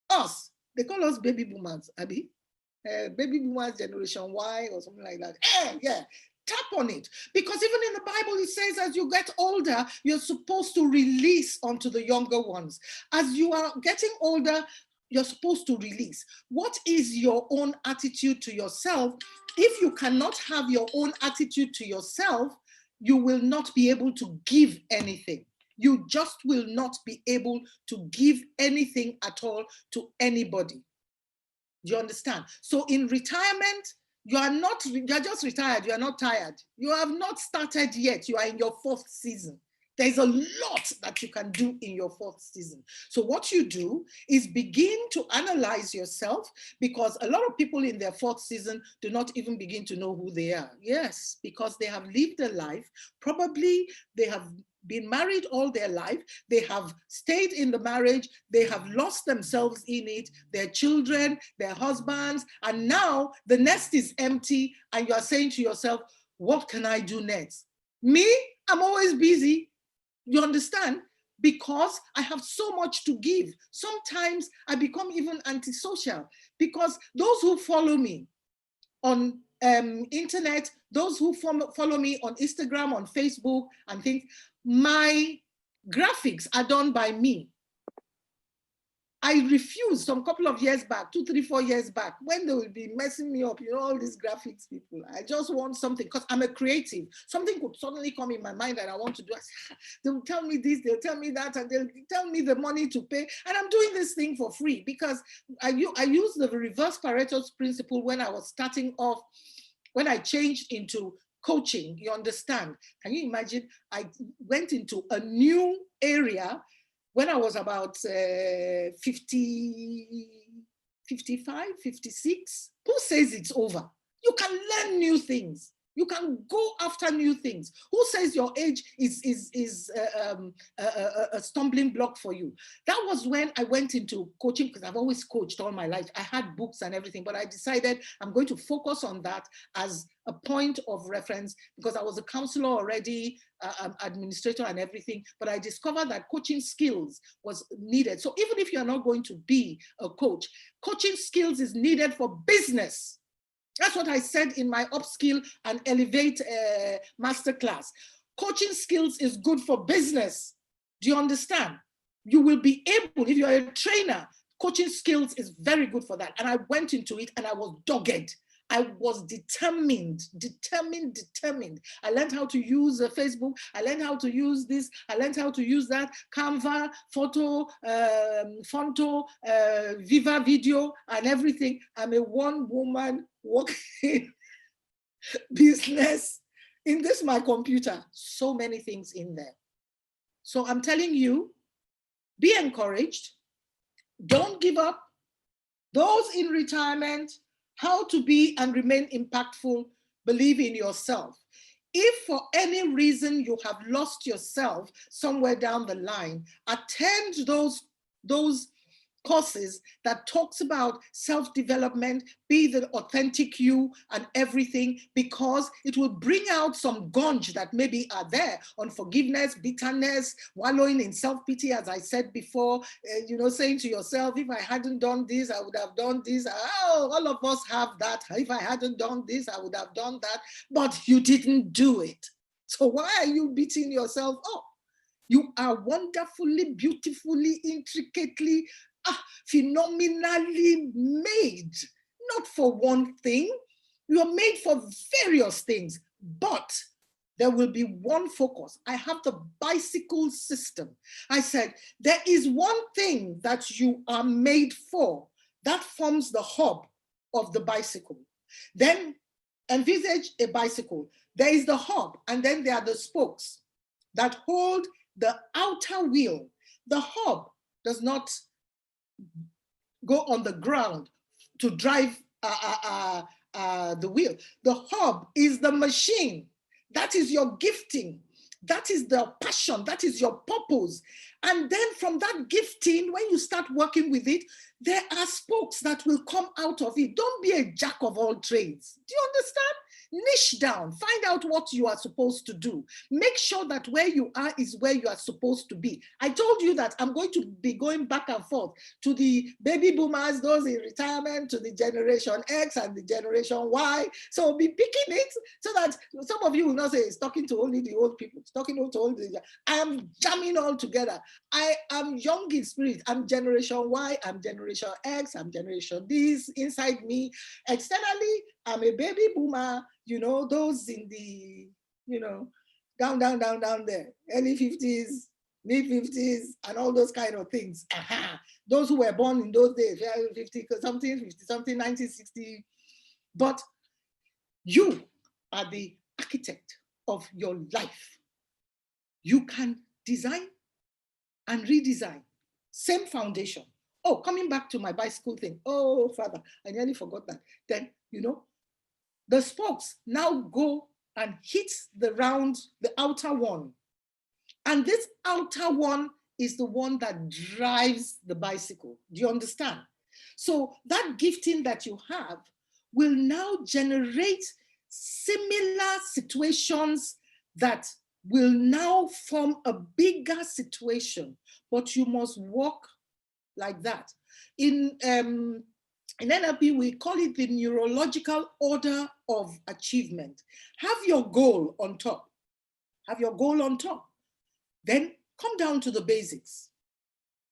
us. They call us baby boomers, Abby. Baby boomers, Generation Y, or something like that. Yeah. Tap on it, because even in the Bible it says as you get older you're supposed to release onto the younger ones. As you are getting older, you're supposed to release. What is your own attitude to yourself? If you cannot have your own attitude to yourself, you will not be able to give anything. You just will not be able to give anything at all to anybody. Do you understand? So in retirement, you're just retired, you are not tired. You have not started yet, you are in your 4th season. There's a lot that you can do in your 4th season. So what you do is begin to analyze yourself, because a lot of people in their 4th season do not even begin to know who they are. Yes, because they have lived a life, probably they have been married all their life, they have stayed in the marriage, they have lost themselves in it, their children, their husbands, and now the nest is empty and you are saying to yourself, what can I do next? Me, I'm always busy, you understand? Because I have so much to give. Sometimes I become even antisocial, because those who follow me on internet, those who follow me on Instagram, on Facebook and things, my graphics are done by me. I refused some couple of years back, 2, 3, 4 years back, when they will be messing me up, all these graphics people. I just want something, because I'm a creative. Something could suddenly come in my mind that I want to do. They'll tell me this, they'll tell me that, and they'll tell me the money to pay. And I'm doing this thing for free, because I used the reverse Pareto's principle when I was starting off, when I changed into coaching, you understand? Can you imagine? I went into a new area when I was about 50, 55, 56. Who says it's over? You can learn new things. You can go after new things. Who says your age is a stumbling block for you? That was when I went into coaching, because I've always coached all my life. I had books and everything, but I decided I'm going to focus on that as a point of reference, because I was a counselor already, administrator and everything, but I discovered that coaching skills was needed. So even if you're not going to be a coach, coaching skills is needed for business. That's what I said in my Upskill and Elevate masterclass. Coaching skills is good for business. Do you understand? You will be able, if you're a trainer, coaching skills is very good for that. And I went into it and I was dogged. I was determined. I learned how to use Facebook. I learned how to use this. I learned how to use that. Canva, Photo, Fonto, Viva Video, and everything. I'm a one-woman working business in this, my computer. So many things in there. So I'm telling you, be encouraged. Don't give up. Those in retirement, how to be and remain impactful, believe in yourself. If for any reason you have lost yourself somewhere down the line, attend those courses that talks about self-development, be the authentic you and everything, because it will bring out some gunge that maybe are there on forgiveness, bitterness, wallowing in self-pity, as I said before, saying to yourself, if I hadn't done this, I would have done this. Oh, all of us have that. If I hadn't done this, I would have done that, but you didn't do it. So why are you beating yourself up? You are wonderfully, beautifully, intricately, phenomenally made, not for one thing. You are made for various things, but there will be one focus. I have the bicycle system. I said, there is one thing that you are made for that forms the hub of the bicycle. Then envisage a bicycle. There is the hub, and then there are the spokes. that hold the outer wheel. The hub does not go on the ground to drive the wheel. The hub is the machine. That is your gifting. That is the passion. That is your purpose. And then from that gifting, when you start working with it, there are spokes that will come out of it. Don't be a jack of all trades. Do you understand? Niche down, find out what you are supposed to do. Make sure that where you are is where you are supposed to be. I told you that I'm going to be going back and forth to the baby boomers, those in retirement, to the Generation X and the Generation Y. So be picking it so that some of you will not say it's talking to only the old people, it's talking to all the, I am jamming all together. I am young in spirit. I'm Generation Y, I'm Generation X, I'm Generation this inside me. Externally, I'm a baby boomer, you know, those in the, you know, down there, early 50s, mid 50s, and all those kind of things. Those who were born in those days, 50 something, 1960. But you are the architect of your life. You can design and redesign, same foundation. Oh, coming back to my bicycle thing. Oh, Father, I nearly forgot that. Then, you know, the spokes now go and hit the round, the outer one. And this outer one is the one that drives the bicycle. Do you understand? So that gifting that you have will now generate similar situations that will now form a bigger situation, but you must walk like that. In NLP, we call it the neurological order of achievement. Have your goal on top. Have your goal on top. Then come down to the basics.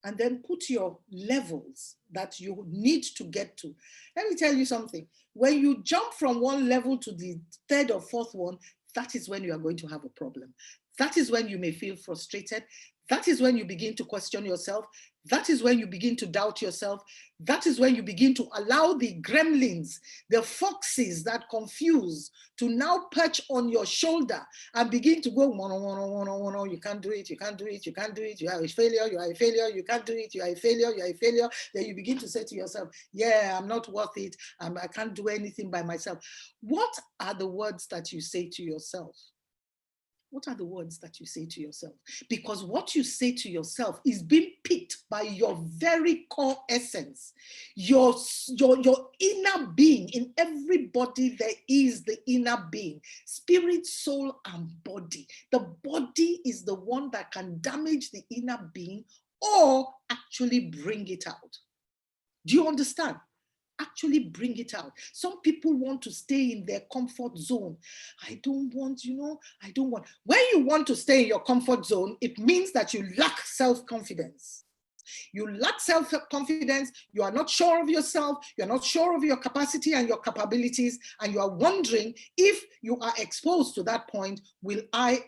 And then put your levels that you need to get to. Let me tell you something. When you jump from one level to the third or fourth one, that is when you are going to have a problem. That is when you may feel frustrated. That is when you begin to question yourself. That is when you begin to doubt yourself. That is when you begin to allow the gremlins, the foxes that confuse, to now perch on your shoulder and begin to go, mono, you can't do it, you can't do it, you can't do it, you are a failure, you are a failure, you can't do it, you are a failure, you are a failure. Then you begin to say to yourself, yeah, I'm not worth it, I can't do anything by myself. What are the words that you say to yourself? What are the words that you say to yourself? Because what you say to yourself is being picked by your very core essence, your inner being. In everybody, there is the inner being, spirit, soul, and body. The body is the one that can damage the inner being or actually bring it out. Do you understand? Actually bring it out. Some people want to stay in their comfort zone. I don't want, you know, I don't want. When you want to stay in your comfort zone, it means that you lack self-confidence. You lack self-confidence, you are not sure of yourself, you're not sure of your capacity and your capabilities, and you are wondering if you are exposed to that point, will I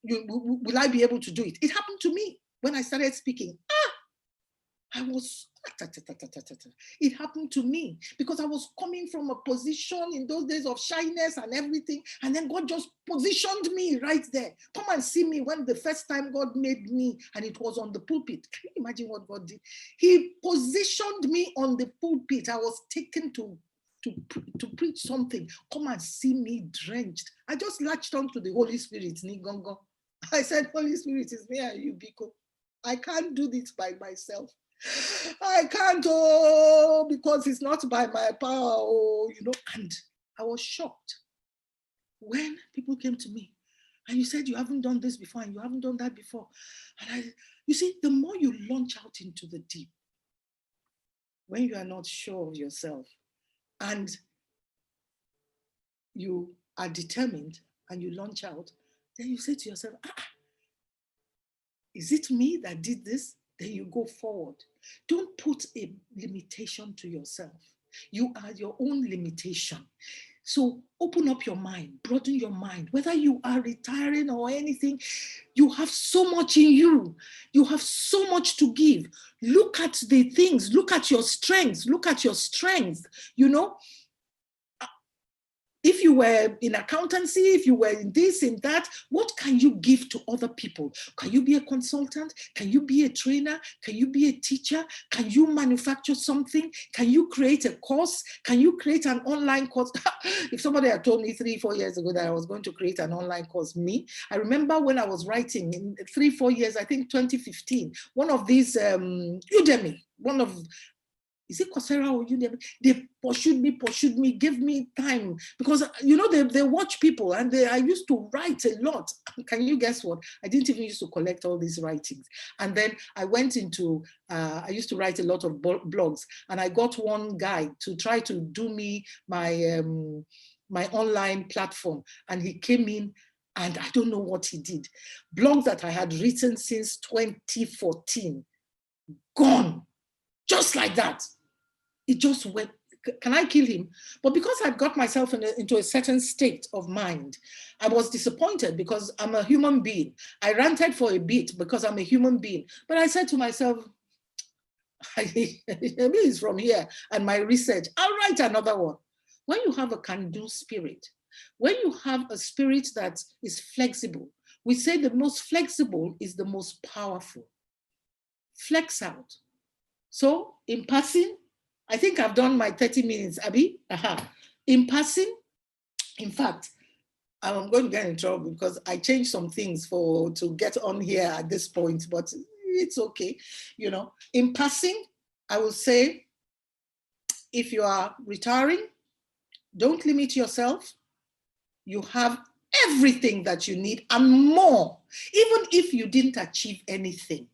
be able to do it? It happened to me when I started speaking. It happened to me because I was coming from a position in those days of shyness and everything. And then God just positioned me right there. Come and see me when the first time God made me, and it was on the pulpit. Can you imagine what God did? He positioned me on the pulpit. I was taken to preach something. Come and see me drenched. I just latched on to the Holy Spirit. I said, Holy Spirit, is me and you, Biko. I can't do this by myself. I can't, because it's not by my power, you know. And I was shocked when people came to me and you said, you haven't done this before and you haven't done that before. And you see, the more you launch out into the deep, when you are not sure of yourself and you are determined and you launch out, then you say to yourself, is it me that did this? Then you go forward. Don't put a limitation to yourself. You are your own limitation. So open up your mind, broaden your mind. Whether you are retiring or anything, you have so much in you. You have so much to give. Look at the things, look at your strengths, you know. If you were in accountancy, if you were in this, in that, what can you give to other people? Can you be a consultant? Can you be a trainer? Can you be a teacher? Can you manufacture something? Can you create a course? Can you create an online course? If somebody had told me 3-4 years ago that I was going to create an online course, I remember when I was writing in 3-4 years, I think 2015, one of these Udemy, is it Coursera or Udemy? They pursued me, gave me time, because they watch people, and I used to write a lot. Can you guess what? I didn't even used to collect all these writings. And then I went into, I used to write a lot of blogs, and I got one guy to try to do me my online platform, and he came in, and I don't know what he did. Blogs that I had written since 2014, gone. Just like that. It just went. Can I kill him? But because I got myself into a certain state of mind, I was disappointed because I'm a human being. I ranted for a bit because I'm a human being. But I said to myself, maybe it's from here and my research, I'll write another one. When you have a can-do spirit, when you have a spirit that is flexible, we say the most flexible is the most powerful. Flex out. So in passing, I think I've done my 30 minutes, Abby. In passing, in fact, I'm going to get in trouble because I changed some things to get on here at this point, but it's okay. In passing, I will say, if you are retiring, don't limit yourself. You have everything that you need and more, even if you didn't achieve anything.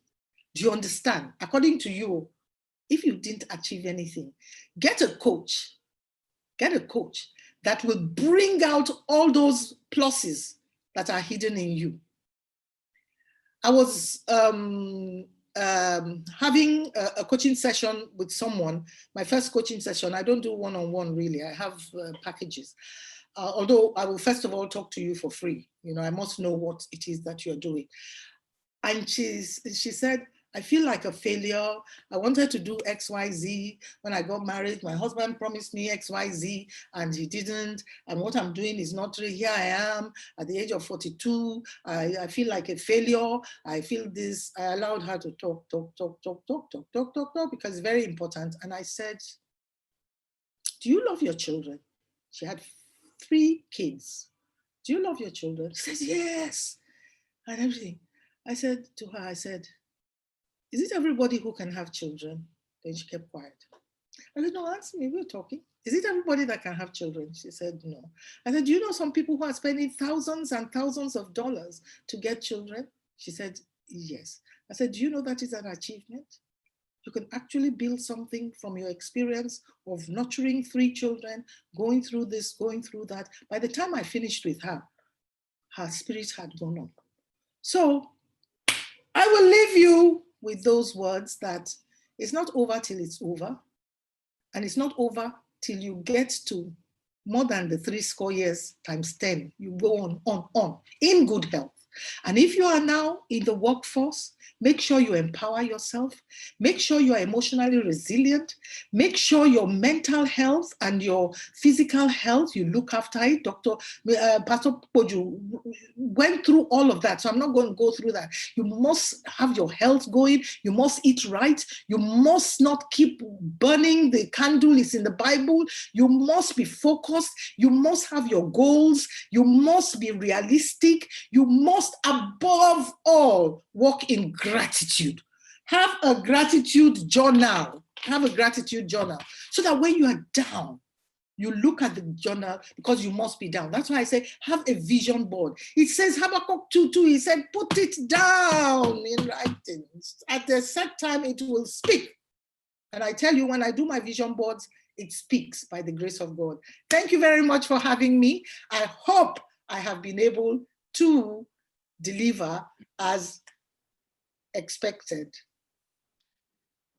Do you understand? According to you, if you didn't achieve anything, get a coach. Get a coach that will bring out all those pluses that are hidden in you. I was having a coaching session with someone, my first coaching session. I don't do one-on-one really, I have packages. Although I will first of all talk to you for free. I must know what it is that you're doing. And she said, I feel like a failure. I wanted to do XYZ. When I got married, my husband promised me XYZ and he didn't. And what I'm doing is not really, here I am at the age of 42. I feel like a failure. I feel this. I allowed her to talk, because it's very important. And I said, do you love your children? She had 3 kids. Do you love your children? She said, yes. And everything. I said to her, is it everybody who can have children? Then she kept quiet. I said, no, answer me, we're talking. Is it everybody that can have children? She said, no. I said, do you know some people who are spending thousands and thousands of dollars to get children? She said, yes. I said, do you know that is an achievement? You can actually build something from your experience of nurturing 3 children, going through this, going through that. By the time I finished with her, her spirit had gone up. So I will leave you with those words that it's not over till it's over. And it's not over till you get to more than the 70 years times 10. You go on, in good health. And if you are now in the workforce, make sure you empower yourself. Make sure you are emotionally resilient. Make sure your mental health and your physical health, you look after it. Pastor Poju went through all of that, so I'm not going to go through that. You must have your health going. You must eat right. You must not keep burning the candle. It's in the Bible. You must be focused. You must have your goals. You must be realistic. You must, above all, walk in gratitude. Have a gratitude journal. Have a gratitude journal so that when you are down, you look at the journal, because you must be down. That's why I say have a vision board. It says Habakkuk 2:2. He said, put it down in writing. At the set time, it will speak. And I tell you, when I do my vision boards, it speaks by the grace of God. Thank you very much for having me. I hope I have been able to deliver as expected.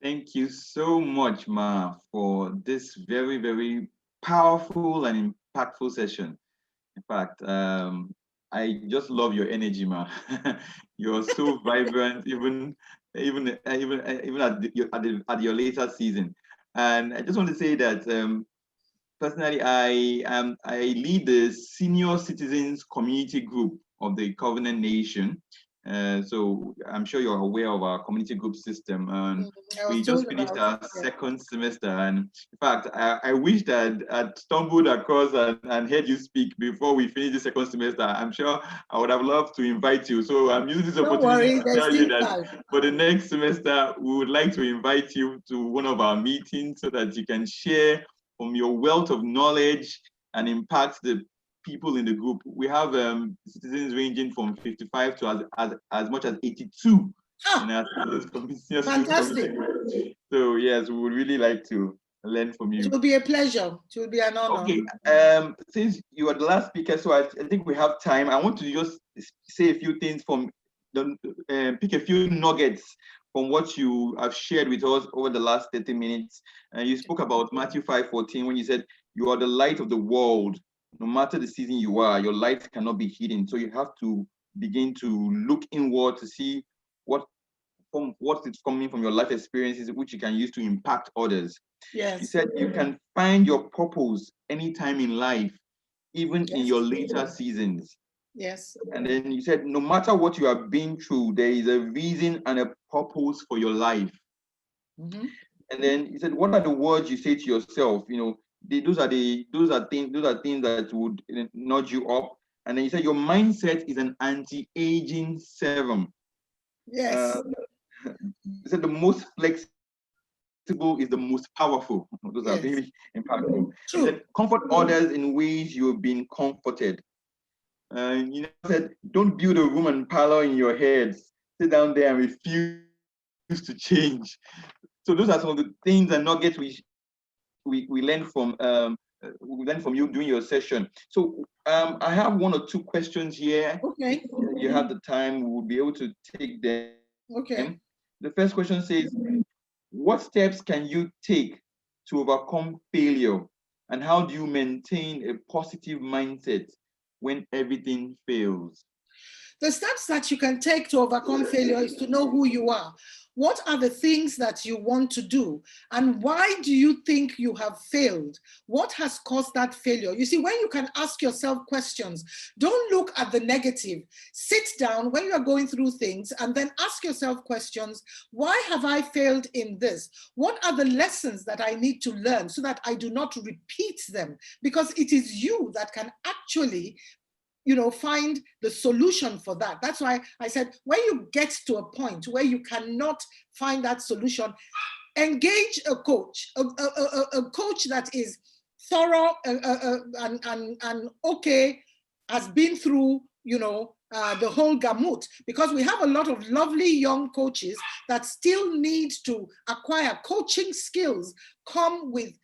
Thank you so much, Ma, for this very, very powerful and impactful session. In fact, I just love your energy, Ma. You're so vibrant, even at your later season. And I just want to say that personally, I lead the Senior Citizens Community Group of the Covenant Nation. So I'm sure you're aware of our community group system. We just finished our second semester, and in fact, I wish that I'd stumbled across and heard you speak before we finished the second semester. I'm sure I would have loved to invite you. So I'm using this opportunity to tell you that for the next semester, we would like to invite you to one of our meetings so that you can share from your wealth of knowledge and impact the people in the group. We have citizens ranging from 55 to as much as 82. Fantastic. So yes, we would really like to learn from you. It will be a pleasure. It will be an honor. Okay, since you are the last speaker, so I think we have time. I want to just say a few things from pick a few nuggets from what you have shared with us over the last 30 minutes. You spoke about Matthew 5:14 when you said, "You are the light of the world. No matter the season you are, your light cannot be hidden." So you have to begin to look inward to see what is coming from your life experiences, which you can use to impact others. Yes. You said you can find your purpose anytime in life, even in your later seasons. Yes. And then you said, no matter what you have been through, there is a reason and a purpose for your life. Mm-hmm. And then you said, what are the words you say to yourself? You know, those are things that would nudge you up. And then you said your mindset is an anti-aging serum. Yes. You said the most flexible is the most powerful. Those are very impactful. You said comfort others in ways you have been comforted. You said don't build a room and parlor in your head. Sit down there and refuse to change. So those are some of the things and nuggets we learned from you during your session. So I have one or two questions here. Okay. You have the time, we'll be able to take them. Okay. The first question says, what steps can you take to overcome failure? And how do you maintain a positive mindset when everything fails? The steps that you can take to overcome failure is to know who you are. What are the things that you want to do? And why do you think you have failed? What has caused that failure? You see, when you can ask yourself questions, don't look at the negative. Sit down when you are going through things and then ask yourself questions. Why have I failed in this? What are the lessons that I need to learn so that I do not repeat them? Because it is you that can actually find the solution for that. That's why I said, when you get to a point where you cannot find that solution, engage a coach, a coach that is thorough and okay, has been through, the whole gamut, because we have a lot of lovely young coaches that still need to acquire coaching skills, come with,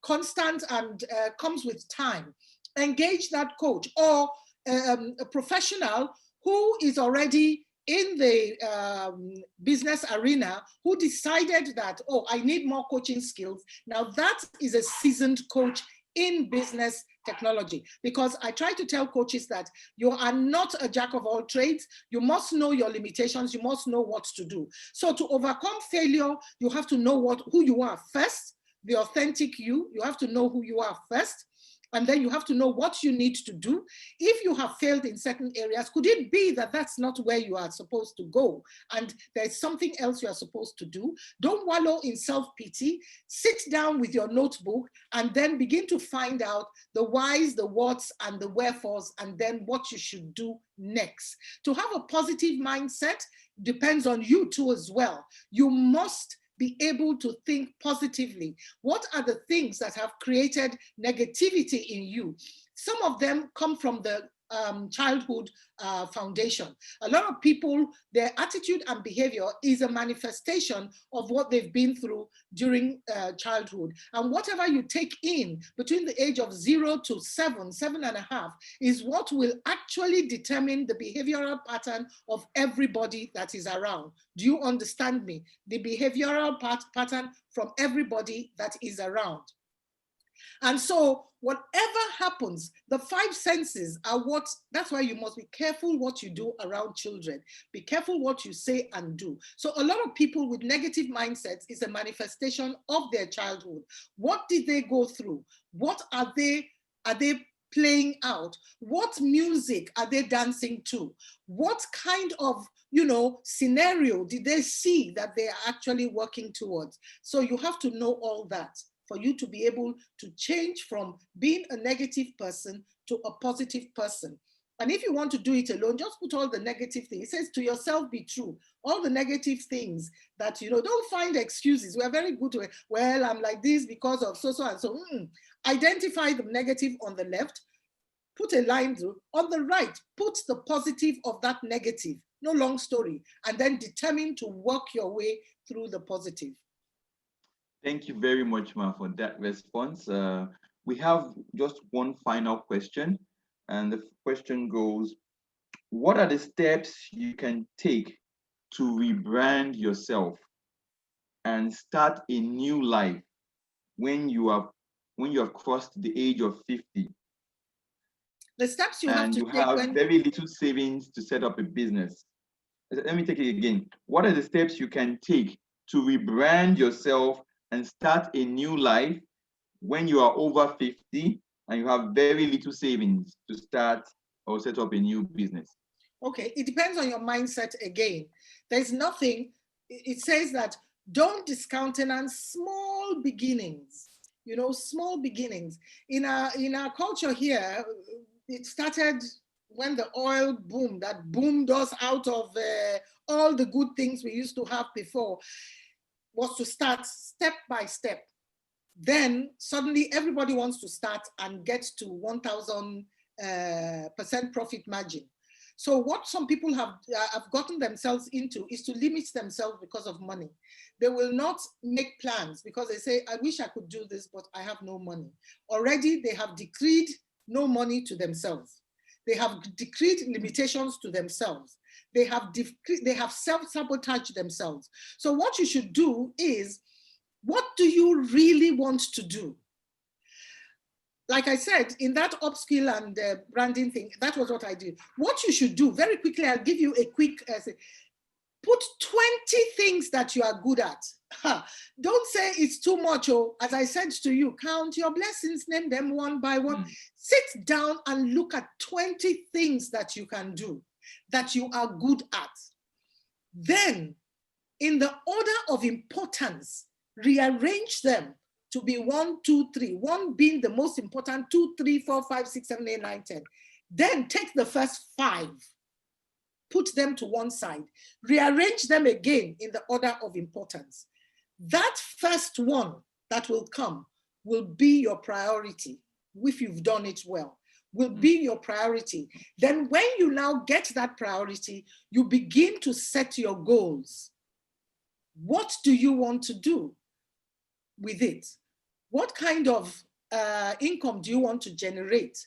constant and comes with time. Engage that coach or a professional who is already in the business arena, who decided that, oh, I need more coaching skills. Now that is a seasoned coach in business technology, because I try to tell coaches that you are not a jack of all trades. You must know your limitations. You must know what to do. So to overcome failure, you have to know who you are first, the authentic you. You have to know who you are first. And then you have to know what you need to do. If you have failed in certain areas, could it be that that's not where you are supposed to go and there's something else you are supposed to do? Don't wallow in self-pity. Sit down with your notebook and then begin to find out the whys, the whats, and the wherefores, and then what you should do next. To have a positive mindset depends on you too as well. You must be able to think positively. What are the things that have created negativity in you? Some of them come from the childhood foundation. A lot of people, their attitude and behavior is a manifestation of what they've been through during childhood. And whatever you take in between the age of 0 to 7, 7.5, is what will actually determine the behavioral pattern of everybody that is around. Do you understand me? The behavioral pattern from everybody that is around. And so whatever happens, the five senses are that's why you must be careful what you do around children. Be careful what you say and do. So a lot of people with negative mindsets is a manifestation of their childhood. What did they go through? What are they playing out? What music are they dancing to? What kind of, scenario did they see that they are actually working towards? So you have to know all that for you to be able to change from being a negative person to a positive person. And if you want to do it alone, just put all the negative things. It says to yourself, be true. All the negative things that, don't find excuses. We're very good to it. Well, I'm like this because of so and so. Identify the negative on the left, put a line through. On the right, put the positive of that negative. No long story. And then determine to work your way through the positive. Thank you very much, Ma, for that response. We have just one final question, and the question goes, what are the steps you can take to rebrand yourself and start a new life when you have crossed the age of 50? The steps you have to take have very little savings to set up a business. Let me take it again. What are the steps you can take to rebrand yourself and start a new life when you are over 50 and you have very little savings to start or set up a new business? Okay, it depends on your mindset again. There's nothing, it says that don't discountenance small beginnings, small beginnings. In our culture here, it started when the oil boom that boomed us out of all the good things we used to have before, was to start step by step. Then suddenly everybody wants to start and get to 1,000% profit margin. So what some people have gotten themselves into is to limit themselves because of money. They will not make plans because they say, I wish I could do this, but I have no money. Already they have decreed no money to themselves. They have decreed limitations to themselves. They have self-sabotaged themselves. So what you should do is, what do you really want to do? Like I said, in that upskill and branding thing, that was what I did. What you should do, very quickly, I'll give you a quick, put 20 things that you are good at. Don't say it's too much. As I said to you, count your blessings, name them one by one. Sit down and look at 20 things that you can do, that you are good at. Then, in the order of importance, rearrange them to be 1, 2, 3. 1 being the most important, 2, 3, 4, 5, 6, 7, 8, 9, 10. Then take the first 5, put them to one side, rearrange them again in the order of importance. That first one that will come will be your priority, if you've done it well, will be your priority. Then when you now get that priority, you begin to set your goals. What do you want to do with it? What kind of income do you want to generate?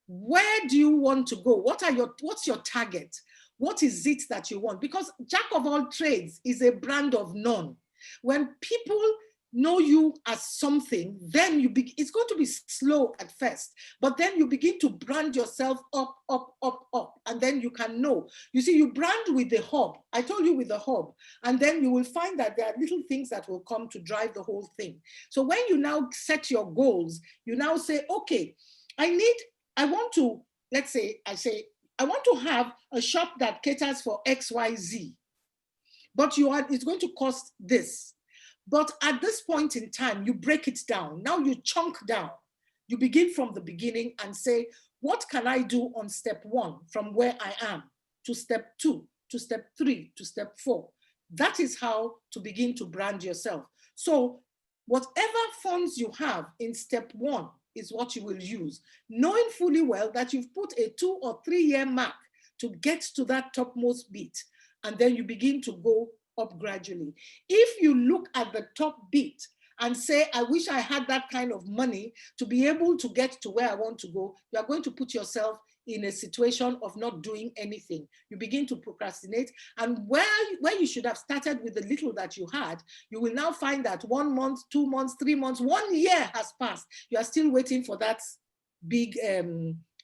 Where do you want to go? What's your target? What is it that you want? Because Jack of all trades is a brand of none. When people know you as something, then it's going to be slow at first, but then you begin to brand yourself up, and then you can know. You see, you brand with the hub. I told you with the hub, and then you will find that there are little things that will come to drive the whole thing. So when you now set your goals, you now say, okay, I want to have a shop that caters for XYZ, but it's going to cost this. But at this point in time, you break it down. Now you chunk down. You begin from the beginning and say, what can I do on step 1 from where I am to step 2, to step 3, to step 4? That is how to begin to brand yourself. So whatever funds you have in step 1 is what you will use, knowing fully well that you've put a 2 or 3 year mark to get to that topmost bit. And then you begin to go up gradually. If you look at the top bit and say, I wish I had that kind of money to be able to get to where I want to go, you are going to put yourself in a situation of not doing anything. You begin to procrastinate, and where you should have started with the little that you had, you will now find that 1 month, 2 months, 3 months, 1 year has passed. You are still waiting for that big,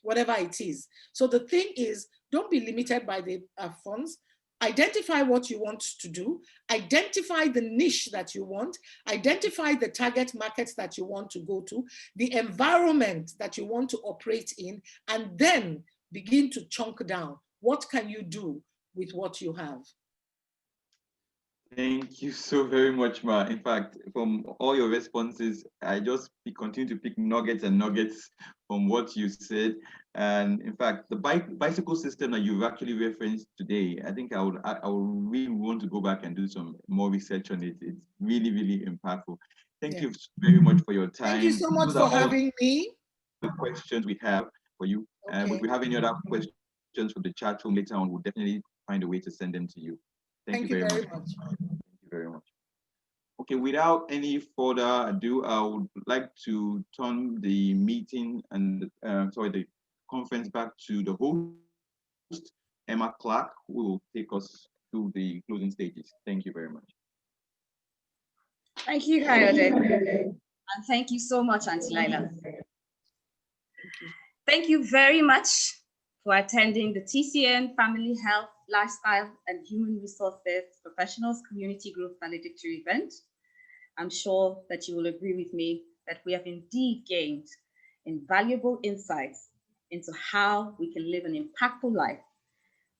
whatever it is. So the thing is, don't be limited by the funds. Identify what you want to do, identify the niche that you want, identify the target markets that you want to go to, the environment that you want to operate in, and then begin to chunk down. What can you do with what you have? Thank you so very much, Ma. In fact, from all your responses, I just continue to pick nuggets and nuggets from what you said. And in fact, the bicycle system that you've actually referenced today, I think I would really want to go back and do some more research on it. It's really, really impactful. Thank you very much for your time. Thank you so much for having me. The questions we have for you. Okay. If we have any other questions from the chat room later on, we'll definitely find a way to send them to you. Thank you very much. Thank you very much. Okay, without any further ado, I would like to turn the meeting and the conference back to the host, Emma Clark, who will take us through the closing stages. Thank you very much. Thank you, Kayode. And thank you so much, Auntie Lila. Thank you very much for attending the TCN Family Health, Lifestyle and Human Resources Professionals Community Group valedictory event. I'm sure that you will agree with me that we have indeed gained invaluable insights into how we can live an impactful life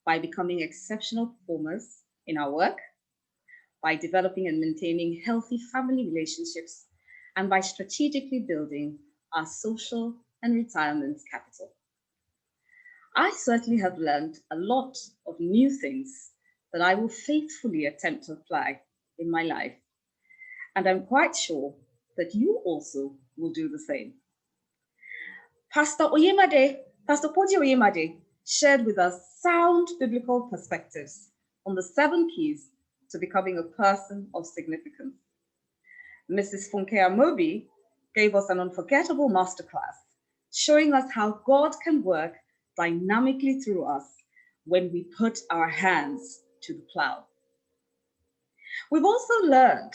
by becoming exceptional performers in our work, by developing and maintaining healthy family relationships, and by strategically building our social and retirement capital. I certainly have learned a lot of new things that I will faithfully attempt to apply in my life. And I'm quite sure that you also will do the same. Pastor Poji Oyemade shared with us sound biblical perspectives on the 7 keys to becoming a person of significance. Mrs. Funke Amobi gave us an unforgettable masterclass, showing us how God can work dynamically through us when we put our hands to the plow. We've also learned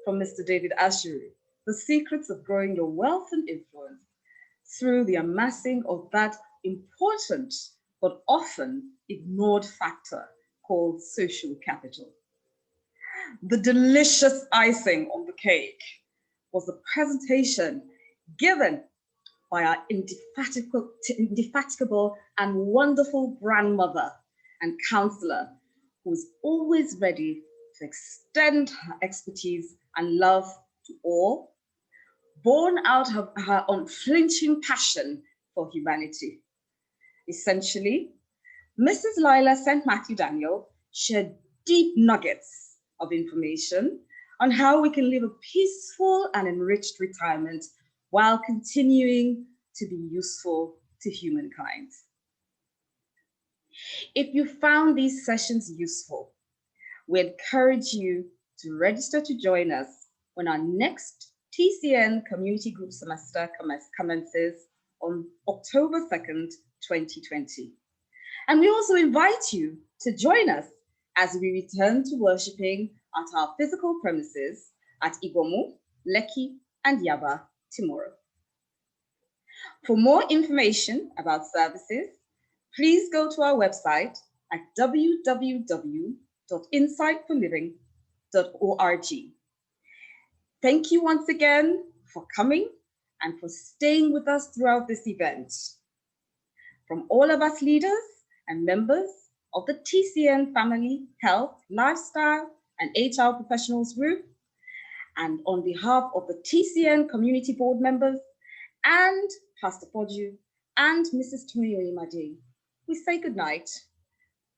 from Mr. David Asheru the secrets of growing your wealth and influence through the amassing of that important but often ignored factor called social capital. The delicious icing on the cake was the presentation given by our indefatigable and wonderful grandmother and counselor, who is always ready to extend her expertise and love to all, born out of her unflinching passion for humanity. Essentially, Mrs. Lila St. Matthew Daniel shared deep nuggets of information on how we can live a peaceful and enriched retirement while continuing to be useful to humankind. If you found these sessions useful, we encourage you to register to join us when our next TCN Community Group semester commences on October 2nd, 2020. And we also invite you to join us as we return to worshiping at our physical premises at Igomu, Lekki, and Yaba tomorrow. For more information about services, please go to our website at www.insightforliving.org. Thank you once again for coming and for staying with us throughout this event. From all of us leaders and members of the TCN Family Health, Lifestyle, and HR Professionals Group, and on behalf of the TCN Community Board members and Pastor Poju and Mrs. Tomi Oyemade, we say goodnight.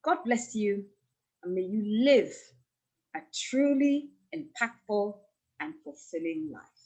God bless you, and may you live a truly impactful and fulfilling life.